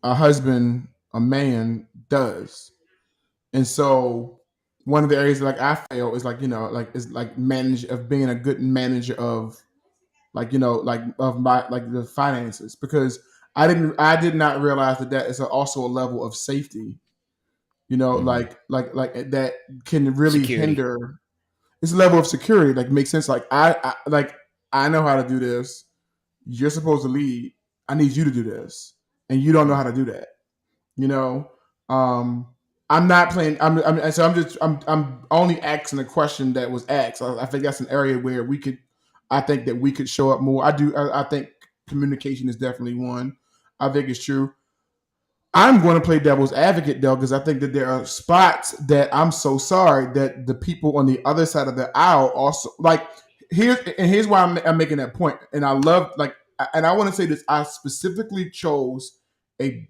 A husband, a man does, and so one of the areas like I fail is like, you know, like is like being a good manager of like, you know, like of my like the finances, because I did not realize that is also a level of safety, you know, like that can really hinder. It's a level of security, like makes sense. Like I know how to do this. You're supposed to lead. I need you to do this, and you don't know how to do that. I'm not playing. I'm only asking a question that was asked. I think that's an area where I think that we could show up more. I think communication is definitely one. I think it's true. I'm going to play devil's advocate though, because I think that there are spots that I'm so sorry that the people on the other side of the aisle also like. Here's why I'm making that point, and I love and I want to say this. I specifically chose a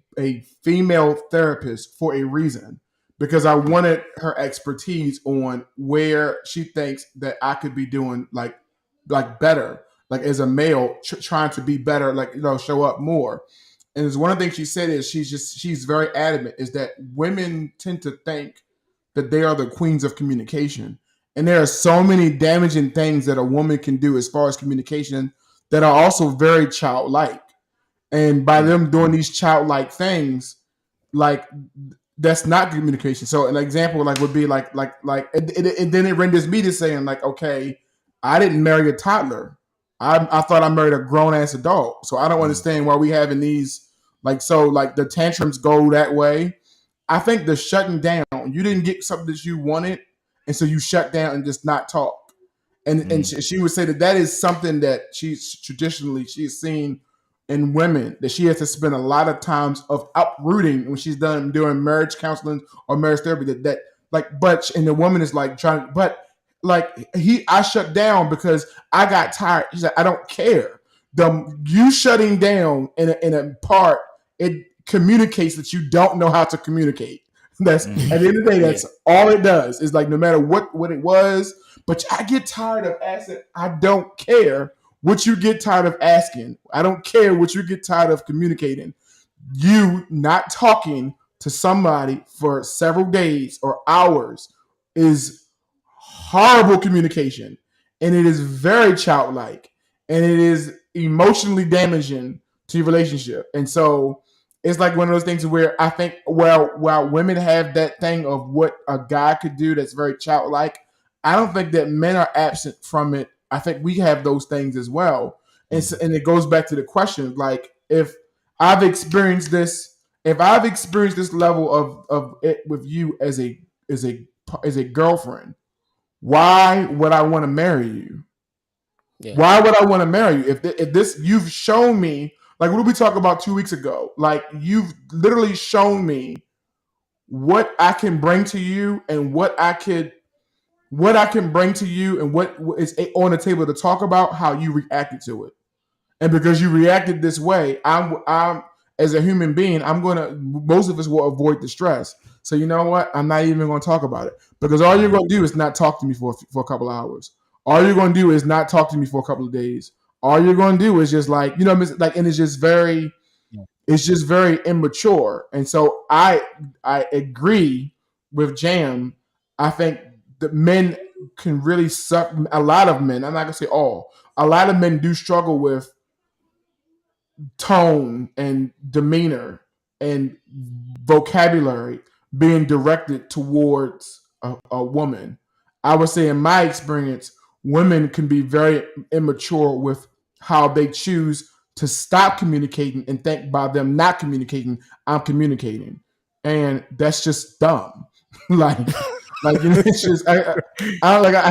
female therapist for a reason, because I wanted her expertise on where she thinks that I could be doing like better, like as a male trying to be better, show up more. And it's one of the things she said is she's very adamant is that women tend to think that they are the queens of communication. And there are so many damaging things that a woman can do as far as communication that are also very childlike. And by them doing these childlike things, that's not communication. So an example would be and then it renders me to saying okay, I didn't marry a toddler. I thought I married a grown ass adult. So I don't understand why we having these the tantrums go that way. I think the shutting down, you didn't get something that you wanted, and so you shut down and just not talk. And she would say that is something that she's seen in women, that she has to spend a lot of times of uprooting when she's done doing marriage counseling or marriage therapy. And the woman is I shut down because I got tired. She's like, I don't care. You shutting down in a part, it communicates that you don't know how to communicate. That's at the end of the day, that's all it does. Is no matter what it was, but I get tired of asking. I don't care what you get tired of asking. I don't care what you get tired of communicating. You not talking to somebody for several days or hours is horrible communication, and it is very childlike, and it is emotionally damaging to your relationship. And so it's one of those things where I think while women have that thing of what a guy could do that's very childlike, I don't think that men are absent from it. I think we have those things as well. And it goes back to the question, if I've experienced this level of it with you as a girlfriend, why would I want to marry you? Yeah. Why would I want to marry you? If this you've shown me, what did we talk about 2 weeks ago? You've literally shown me what I can bring to you and what I can bring to you and what is on the table to talk about, how you reacted to it. And because you reacted this way, I'm as a human being, most of us will avoid the stress. So you know what? I'm not even going to talk about it, because all you're going to do is not talk to me for a couple hours. All you're going to do is not talk to me for a couple of days. All you're going to do is just and it's just very immature. And so I agree with Jam. I think that men can really suck. A lot of men, I'm not going to say all, a lot of men do struggle with tone and demeanor and vocabulary being directed towards a woman. I would say in my experience, women can be very immature with how they choose to stop communicating and think by them not communicating, I'm communicating. And that's just dumb. It's just, I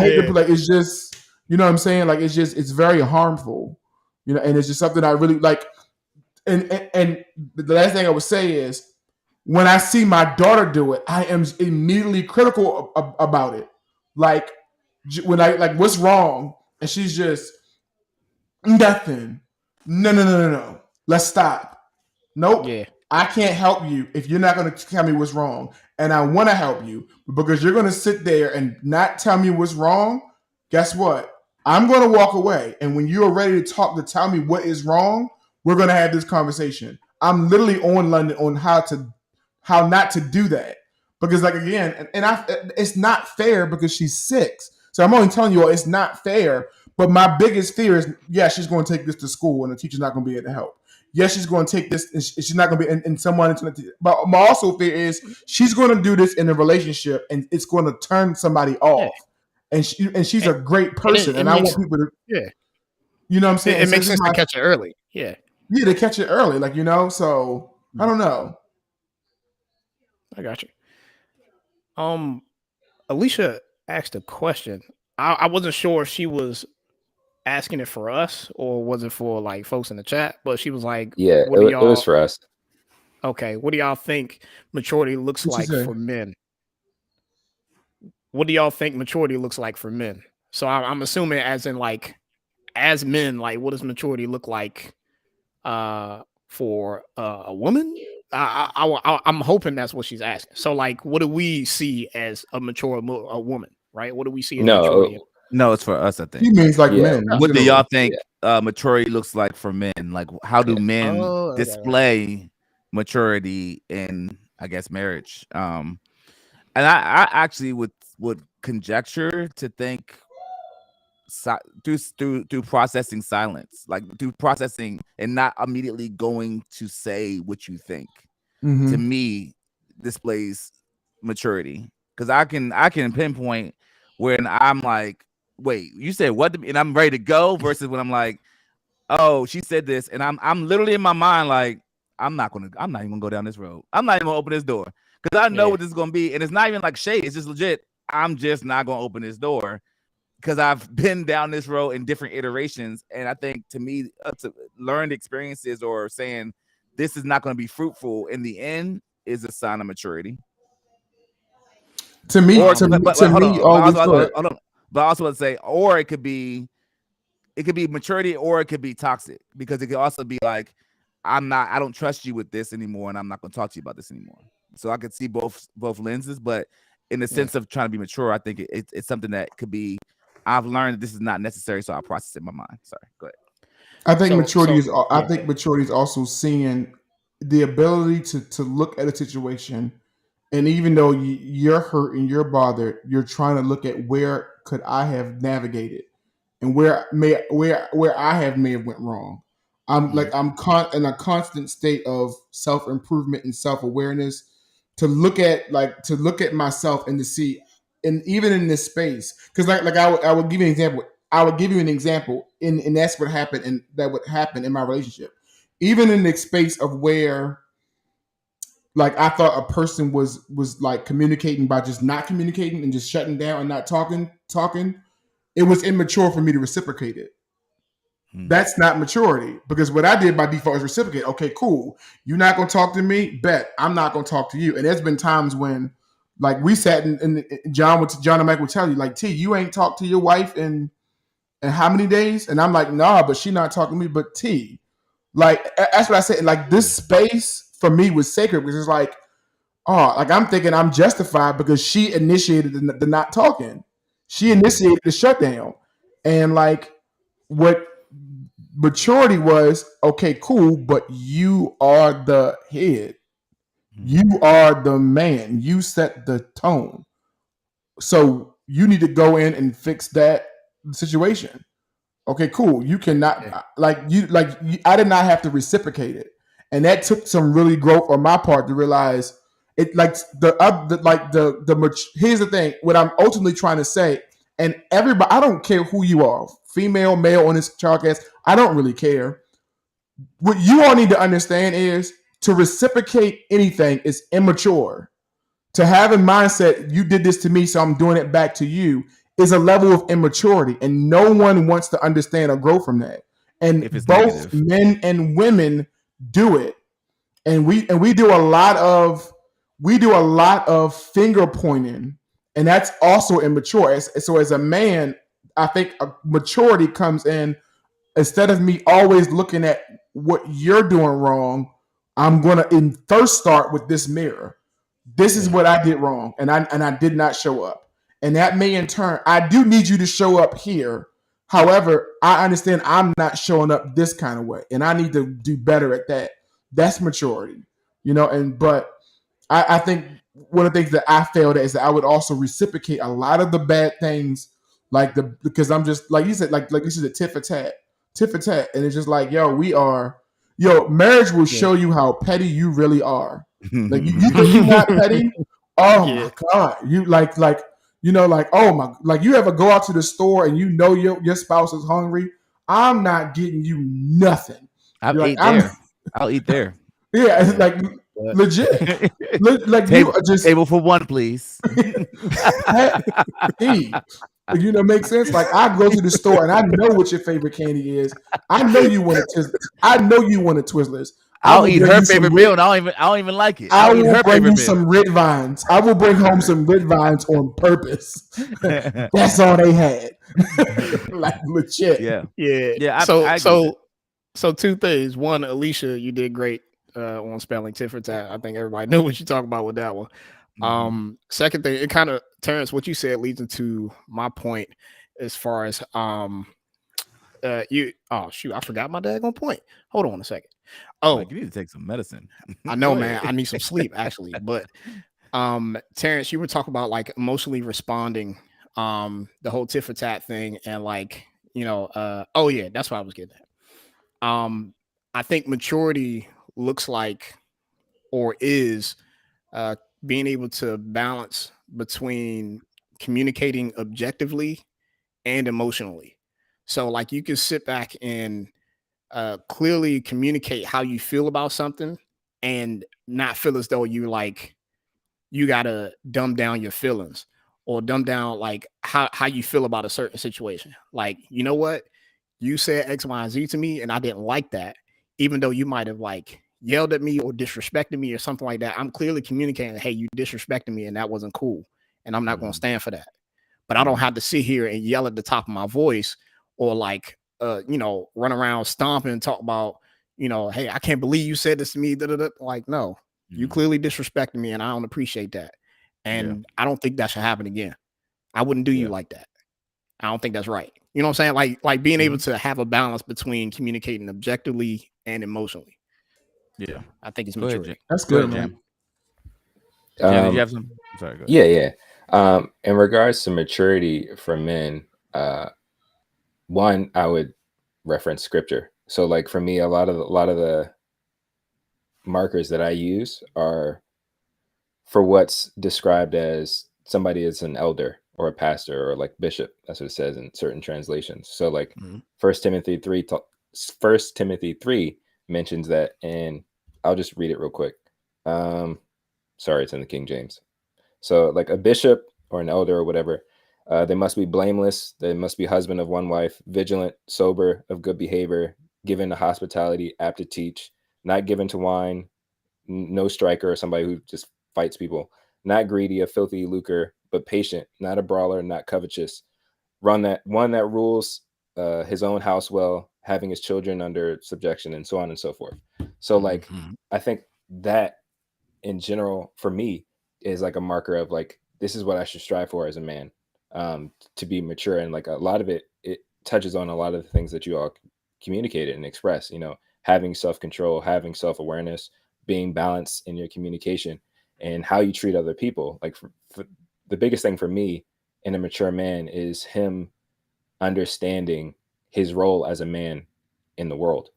hate to it's just, you know what I'm saying? It's very harmful, and it's just something I really like. And the last thing I would say is, when I see my daughter do it, I am immediately critical about it. When what's wrong? And she's just, nothing. No. Let's stop. Nope. Yeah. I can't help you if you're not going to tell me what's wrong. And I want to help you, because you're going to sit there and not tell me what's wrong. Guess what? I'm going to walk away. And when you're ready to tell me what is wrong, we're going to have this conversation. I'm literally on London on how not to do that. Because it's not fair, because she's 6. So I'm only telling you all it's not fair. But my biggest fear is, she's going to take this to school and the teacher's not going to be able to help. Yes, she's going to take this and she's not going to be in someone. But my also fear is she's going to do this in a relationship and it's going to turn somebody off. And she's a great person. And I want people to, you know what I'm saying? It makes sense to catch her early. Yeah. Yeah, they catch it early, like, so I don't know. I got you. Alicia asked a question. I wasn't sure if she was asking it for us or was it for like folks in the chat, but she was like, Yeah, what do it was for us. Okay, what do y'all think maturity looks like for men? What do y'all think maturity looks like for men? So I'm assuming as in like as men, like what does maturity look like for a woman? I'm hoping that's what she's asking. So like what do we see as a mature woman, right? What do we see as maturity? No, it's for us, I think. He means like men. What do y'all think maturity looks like for men? Like how do men display maturity in, I guess, marriage? And I actually would conjecture to think through processing silence, like through processing and not immediately going to say what you think. Mm-hmm. To me, displays maturity, because I can pinpoint when I'm like, wait, you said what to me? And I'm ready to go, versus when I'm like, oh, she said this, and I'm literally in my mind like, I'm not even gonna go down this road. I'm not even gonna open this door because I know what this is gonna be, and it's not even like shade. It's just legit. I'm just not gonna open this door because I've been down this road in different iterations, and I think to me, to learned experiences or saying this is not going to be fruitful in the end is a sign of maturity. To me, but I also would say, or it could be maturity, or it could be toxic, because it could also be like, I don't trust you with this anymore, and I'm not going to talk to you about this anymore. So I could see both lenses, but in the sense of trying to be mature, I think it's something that could be, I've learned that this is not necessary, so I'll process it in my mind. Sorry, go ahead. I think maturity is also seeing the ability to look at a situation, and even though you're hurt and you're bothered, you're trying to look at where could I have navigated, and where I have went wrong. I'm in a constant state of self improvement and self awareness to look at myself and to see, and even in this space, because I would give you an example. I would give you an example, and that's what happened, and that would happen in my relationship. Even in the space of where, like, I thought a person was like communicating by just not communicating and just shutting down and not talking. It was immature for me to reciprocate it. That's not maturity, because what I did by default is reciprocate. Okay, cool. You're not going to talk to me? Bet. I'm not going to talk to you. And there's been times when, like, we sat and John and Mike would tell you, like, T, you ain't talked to your wife in how many days? And I'm like, nah, but she not talking to me. But T, like, that's what I said. Like, this space for me was sacred, because it's like, oh, like, I'm thinking I'm justified because she initiated the not talking. She initiated the shutdown. And like, what maturity was, okay, cool, but you are the head. You are the man. You set the tone. So you need to go in and fix that situation. Okay, cool. You cannot I did not have to reciprocate it, and that took some really growth on my part to realize it. Like here's the thing. What I'm ultimately trying to say, and everybody, I don't care who you are, female, male on this podcast, I don't really care. What you all need to understand is to reciprocate anything is immature. To have a mindset, you did this to me, so I'm doing it back to you, is a level of immaturity, and no one wants to understand or grow from that. And both negative. Men and women do it, and we do a lot of finger pointing, and that's also immature. So as a man, I think maturity comes in, instead of me always looking at what you're doing wrong, I'm gonna first start with this mirror. This is what I did wrong, and I did not show up. And that may in turn, I do need you to show up here. However, I understand I'm not showing up this kind of way, and I need to do better at that. That's maturity, but I think one of the things that I failed at is that I would also reciprocate a lot of the bad things, because I'm just, like you said, like this is a tit for tat. And it's just like, marriage will show you how petty you really are. Like, you think you're not petty? Oh my God. You oh my, like, you ever go out to the store and your spouse is hungry? I'm not getting you nothing. I'll eat there. I'll eat there. Yeah, it's like legit. Like you are just table for one, please. Makes sense. Like I go to the store and I know what your favorite candy is. I know you want Twizzlers. I'll eat her favorite meal, and I don't even like it. I will bring you some red vines. I will bring home some red vines on purpose. That's all they had. Like legit. Yeah. So two things. One, Alicia, you did great on spelling tit for tat. I think everybody knew what you talking about with that one. Second thing, it kind of Terrence, what you said leads into my point as far as I forgot my daggone point. Hold on a second. You need to take some medicine. I know, man. I need some sleep actually. But Terrence, you were talking about like emotionally responding, the whole tit for tat thing, and like, that's what I was getting at. I think maturity looks like or is being able to balance between communicating objectively and emotionally. So like you can sit back and clearly communicate how you feel about something and not feel as though you gotta dumb down your feelings or dumb down like how you feel about a certain situation. Like, you know what? You said X, Y, and Z to me, and I didn't like that, even though you might have like yelled at me or disrespected me or something like that. I'm clearly communicating, hey, you disrespected me and that wasn't cool. And I'm not going to stand for that. But I don't have to sit here and yell at the top of my voice or like, run around stomping and talk about, hey, I can't believe you said this to me. Like, no, you clearly disrespected me and I don't appreciate that. And I don't think that should happen again. I wouldn't do you like that. I don't think that's right. You know what I'm saying? Like being able to have a balance between communicating objectively and emotionally. Yeah, I think it's maturity. That's good, man. Jam, did you have some? Sorry, go ahead. Yeah. In regards to maturity for men, one, I would reference scripture. So like for me, a lot of the markers that I use are for what's described as somebody is an elder or a pastor or like bishop. That's what it says in certain translations. So like 1 Timothy 3 mentions that, and I'll just read it real quick. Sorry, it's in the King James. So like a bishop or an elder or whatever, they must be blameless. They must be husband of one wife, vigilant, sober, of good behavior, given to hospitality, apt to teach, not given to wine, no striker or somebody who just fights people, not greedy, a filthy lucre, but patient, not a brawler, not covetous, one that rules his own house well, having his children under subjection, and so on and so forth. So like, I think that in general for me is like a marker of like, this is what I should strive for as a man, to be mature. And like a lot of it touches on a lot of the things that you all communicated and express, having self-control, having self-awareness, being balanced in your communication and how you treat other people. Like for the biggest thing for me in a mature man is him understanding his role as a man in the world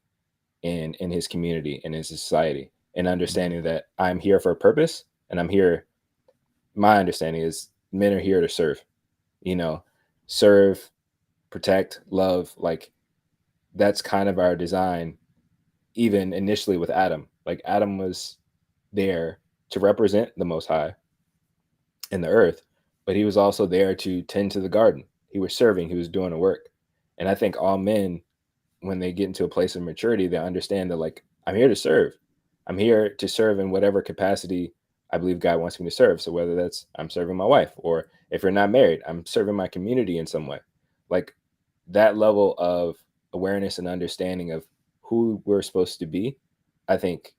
and in his community and in society, and understanding that I'm here for a purpose, and I'm here. My understanding is men are here to serve, serve, protect, love. Like that's kind of our design, even initially with Adam. Like Adam was there to represent the Most High in the earth, but he was also there to tend to the garden. He was serving, he was doing the work. And I think all men, when they get into a place of maturity, they understand that like, I'm here to serve. I'm here to serve in whatever capacity I believe God wants me to serve. So whether that's I'm serving my wife, or if you're not married, I'm serving my community in some way. Like that level of awareness and understanding of who we're supposed to be, I think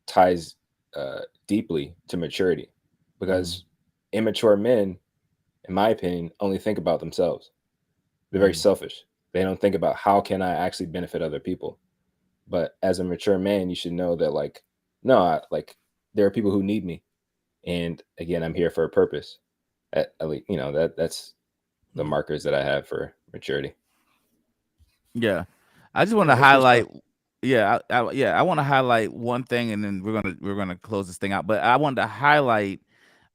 ties deeply to maturity, because immature men, in my opinion, only think about themselves. They're very selfish. They don't think about how can I actually benefit other people. But as a mature man, you should know that like, no, there are people who need me. And again, I'm here for a purpose. At least, that's the markers that I have for maturity. Yeah. I just want to highlight. Yeah. I want to highlight one thing, and then we're going to close this thing out. But I wanted to highlight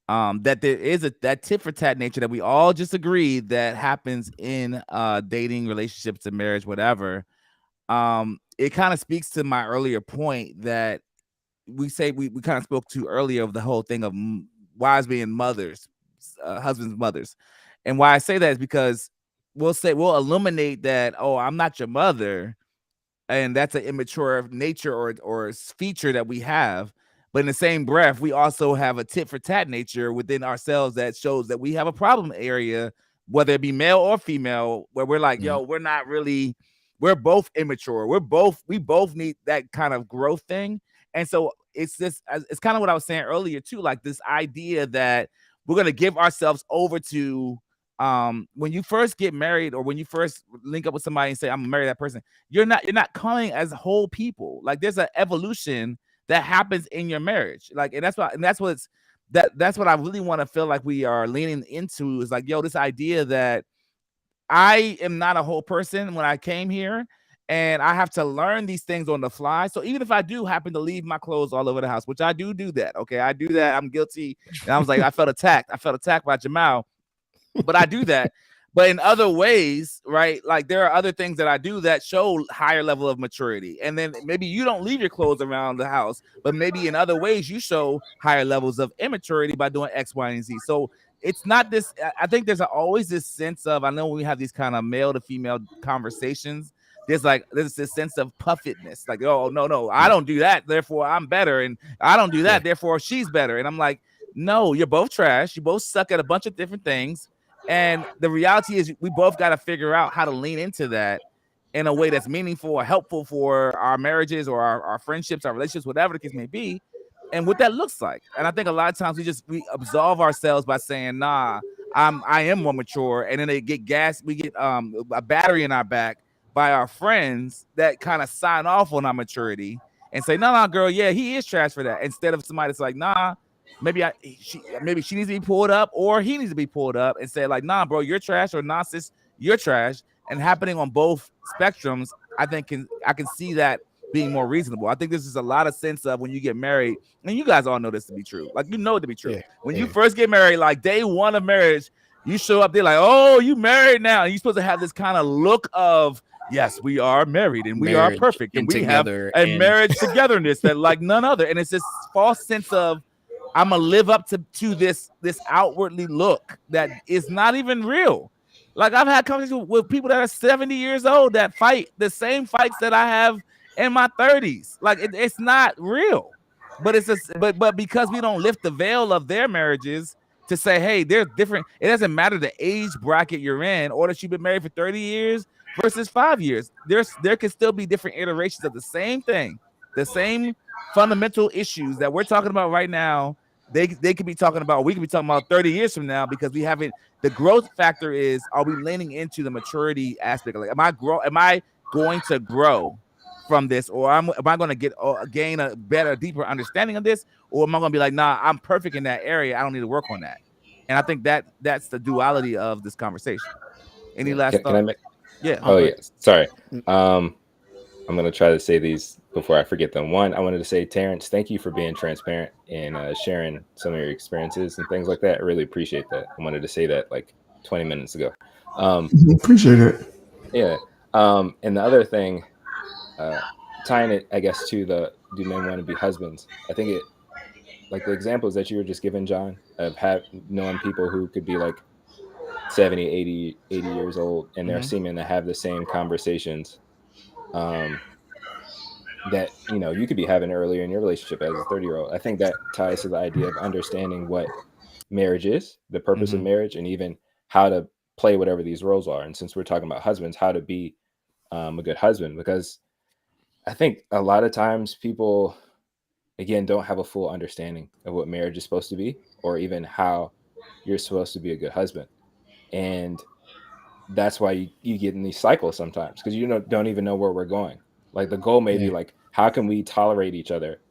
that there is that tit for tat nature that we all just agreed that happens in dating, relationships, and marriage, whatever. it kind of speaks to my earlier point that we kind of spoke to earlier of the whole thing of wives being mothers, husbands, mothers. And why I say that is because we'll illuminate that, oh, I'm not your mother. And that's an immature nature or feature that we have. But in the same breath, we also have a tit for tat nature within ourselves that shows that we have a problem area, whether it be male or female, where we're like, yo, we're both immature. We both need that kind of growth thing. And so it's kind of what I was saying earlier too, like this idea that we're going to give ourselves over to, when you first get married or when you first link up with somebody and say, I'm gonna marry that person, you're not coming as whole people. Like there's an evolution that happens in your marriage. Like, and that's what I really want to feel like we are leaning into is like, yo, this idea that I am not a whole person when I came here, and I have to learn these things on the fly. So even if I do happen to leave my clothes all over the house, which I do that, okay, I do that. I'm guilty. And I was like, I felt attacked by Jamiel, but I do that. But in other ways, right? Like there are other things that I do that show higher level of maturity. And then maybe you don't leave your clothes around the house, but maybe in other ways you show higher levels of immaturity by doing X, Y, and Z. So it's not this. I think there's always this sense of, I know when we have these kind of male to female conversations, there's this sense of puffedness. Like, oh, no, I don't do that, therefore I'm better. And I don't do that, therefore she's better. And I'm like, no, you're both trash. You both suck at a bunch of different things. And the reality is we both got to figure out how to lean into that in a way that's meaningful or helpful for our marriages or our friendships, our relationships, whatever the case may be, and what that looks like. And I think a lot of times we absolve ourselves by saying, nah, I am more mature. And then we get a battery in our back by our friends that kind of sign off on our maturity and say, no, girl, yeah, he is trash for that. Instead of somebody that's like, nah, maybe she needs to be pulled up or he needs to be pulled up and say like, nah, bro, you're trash, or nah, sis, you're trash. And happening on both spectrums, I think I can see that being more reasonable. I think this is a lot of sense of when you get married, and you guys all know this to be true. Like, you know it to be true. When you first get married, like day one of marriage, you show up there like, oh, you married now. And you're supposed to have this kind of look of, yes, we are married and we are perfect and we have a marriage togetherness that like none other. And it's this false sense of, I'm gonna live up to this outwardly look that is not even real. Like I've had conversations with people that are 70 years old that fight the same fights that I have in my 30s. Like it's not real, but it's just but because we don't lift the veil of their marriages to say, hey, they're different. It doesn't matter the age bracket you're in, or that you've been married for 30 years versus 5 years. There can still be different iterations of the same thing, the same fundamental issues that we're talking about right now. They could be talking about, we could be talking about 30 years from now, because we haven't. The growth factor is, are we leaning into the maturity aspect? Like, am I going to grow from this, or am I going to gain a better, deeper understanding of this, or am I going to be like, nah, I'm perfect in that area, I don't need to work on that? And I think that's the duality of this conversation. Any last thoughts? Can I make? Yeah. Oh yeah. Sorry. I'm going to try to say these before I forget them. One, I wanted to say, Terrence, thank you for being transparent and sharing some of your experiences and things like that. I really appreciate that. I wanted to say that like 20 minutes ago. Appreciate it. Yeah. And the other thing, tying it, I guess, to the do men want to be husbands? I think it, like the examples that you were just giving, John, of knowing people who could be like 70, 80 years old, and they're seeming to have the same conversations that, you know, you could be having earlier in your relationship as a 30-year-old. I think that ties to the idea of understanding what marriage is, the purpose of marriage, and even how to play whatever these roles are. And since we're talking about husbands, how to be a good husband, because I think a lot of times people, again, don't have a full understanding of what marriage is supposed to be, or even how you're supposed to be a good husband. And that's why you get in these cycles sometimes, because you don't even know where we're going. Like the goal may be like, how can we tolerate each other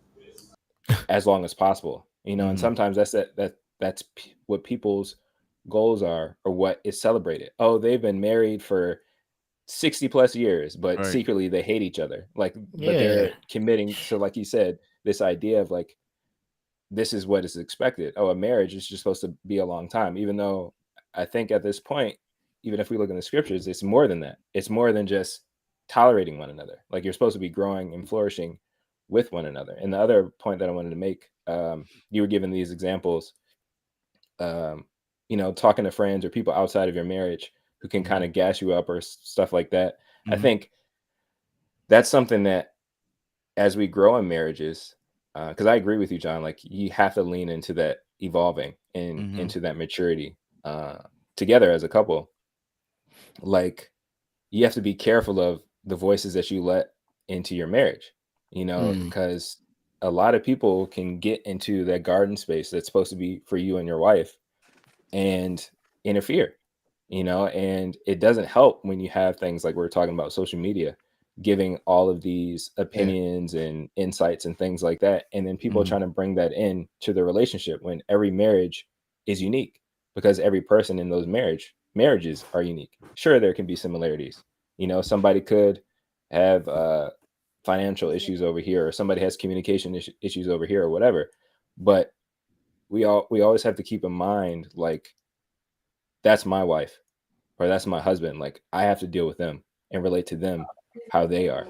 as long as possible? You know, and sometimes that's what people's goals are, or what is celebrated. Oh, they've been married for 60 plus years, but secretly they hate each other. Like, but they're committing to, like you said, this idea of like, this is what is expected. Oh, a marriage is just supposed to be a long time, even though I think at this point, even if we look in the scriptures, it's more than that. It's more than just tolerating one another. Like you're supposed to be growing and flourishing with one another. And the other point that I wanted to make, you were given these examples, talking to friends or people outside of your marriage who can kind of gas you up or stuff like that. I think that's something that as we grow in marriages, because I agree with you, John, like you have to lean into that evolving and into that maturity together as a couple. Like you have to be careful of the voices that you let into your marriage, because a lot of people can get into that garden space that's supposed to be for you and your wife and interfere, and it doesn't help when you have things like we're talking about social media giving all of these opinions and insights and things like that. And then people are trying to bring that in to the relationship when every marriage is unique, because every person in those marriages are unique. Sure, there can be similarities. Somebody could have financial issues over here, or somebody has communication issues over here, or whatever. But we always have to keep in mind, like, that's my wife or that's my husband. Like, I have to deal with them and relate to them how they are.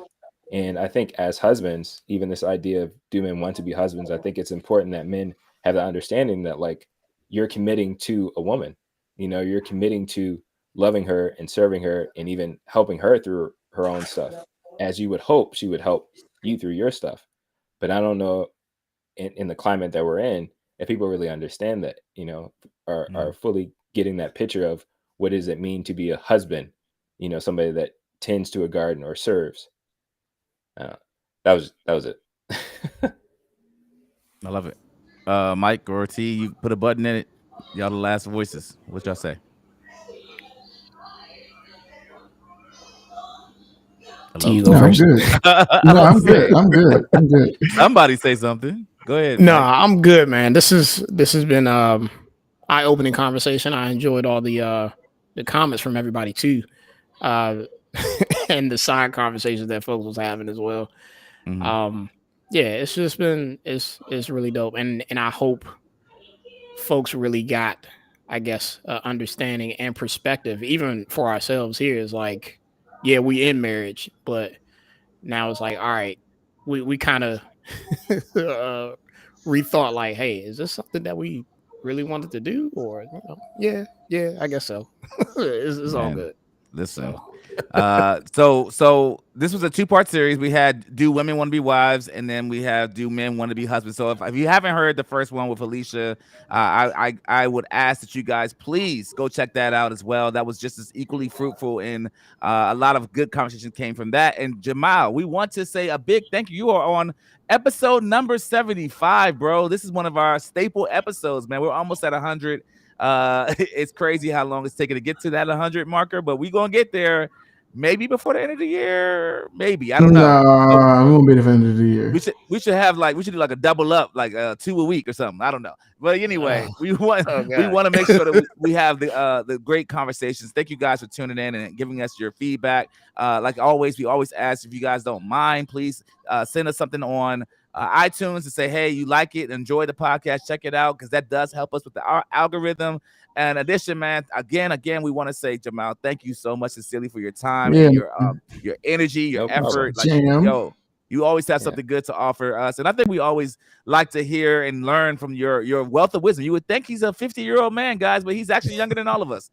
And I think as husbands, even this idea of do men want to be husbands, I think it's important that men have the understanding that, like, you're committing to a woman, you're committing to loving her and serving her and even helping her through her own stuff, as you would hope she would help you through your stuff. But I don't know in the climate that we're in, if people really understand that, are fully getting that picture of what does it mean to be a husband, somebody that tends to a garden or serves. That was it. I love it. Mike or T, you put a button in it. Y'all the last voices. What y'all say? Hello? You go first. I'm good. I'm good. Somebody say something. Go ahead. No, Mike. I'm good, man. This has been eye-opening conversation. I enjoyed all the comments from everybody too, and the side conversations that folks was having as well. It's just been it's really dope, and I hope folks really got, I guess, understanding and perspective, even for ourselves here. Is like, yeah, we in marriage, but now it's like, all right, we kind of rethought, like, hey, is this something that we really wanted to do? Or yeah, I guess so. It's all good. Listen, so this was a 2-part series. We had Do Women Want to Be Wives, and then we have Do Men Want to Be Husbands. So if you haven't heard the first one with Alicia, I would ask that you guys please go check that out as well. That was just as equally fruitful, and a lot of good conversation came from that. And Jamiel, we want to say a big thank you. You are on episode number 75, bro. This is one of our staple episodes, man. We're almost at 100. It's crazy how long it's taken to get to that 100 marker, but we're gonna get there. Maybe before the end of the year, maybe. I don't know. No, we won't be at the end of the year. We should do like a double up, like 2 a week or something. I don't know. But anyway, we want to make sure that we have the great conversations. Thank you guys for tuning in and giving us your feedback. Like always, we always ask, if you guys don't mind, please send us something on iTunes and say, hey, you like it, enjoy the podcast, check it out, because that does help us with our algorithm. And in addition, man, again, we want to say, Jamiel, thank you so much, sincerely, for your time, and your energy, your effort. Like, you always have something good to offer us, and I think we always like to hear and learn from your wealth of wisdom. You would think he's a 50-year-old man, guys, but he's actually younger than all of us.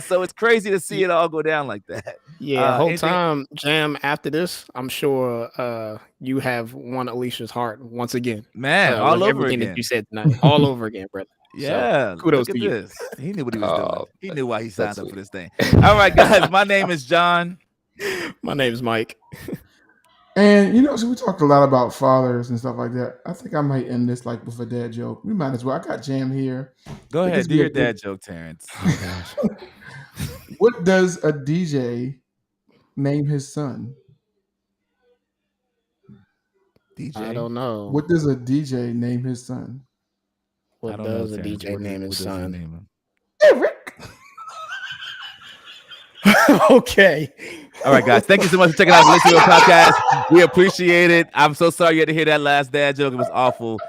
So it's crazy to see it all go down like that. Yeah, whole time, Jam, after this, I'm sure you have won Alicia's heart once again. Man, all over again. That you said tonight, all over again, brother. Yeah, so, kudos to you. He knew what he was doing. He knew why he signed up for this thing. All right, guys, my name is John. My name is Mike. And so we talked a lot about fathers and stuff like that. I think I might end this like with a dad joke. We might as well. I got Jam here. Go ahead, do your dad joke, Terrence. Oh, gosh. What does a DJ name his son? DJ? I don't know. What does a DJ name his son? What does a DJ name his son? Eric. Okay. All right, guys. Thank you so much for checking out the Listen to the podcast. We appreciate it. I'm so sorry you had to hear that last dad joke. It was awful.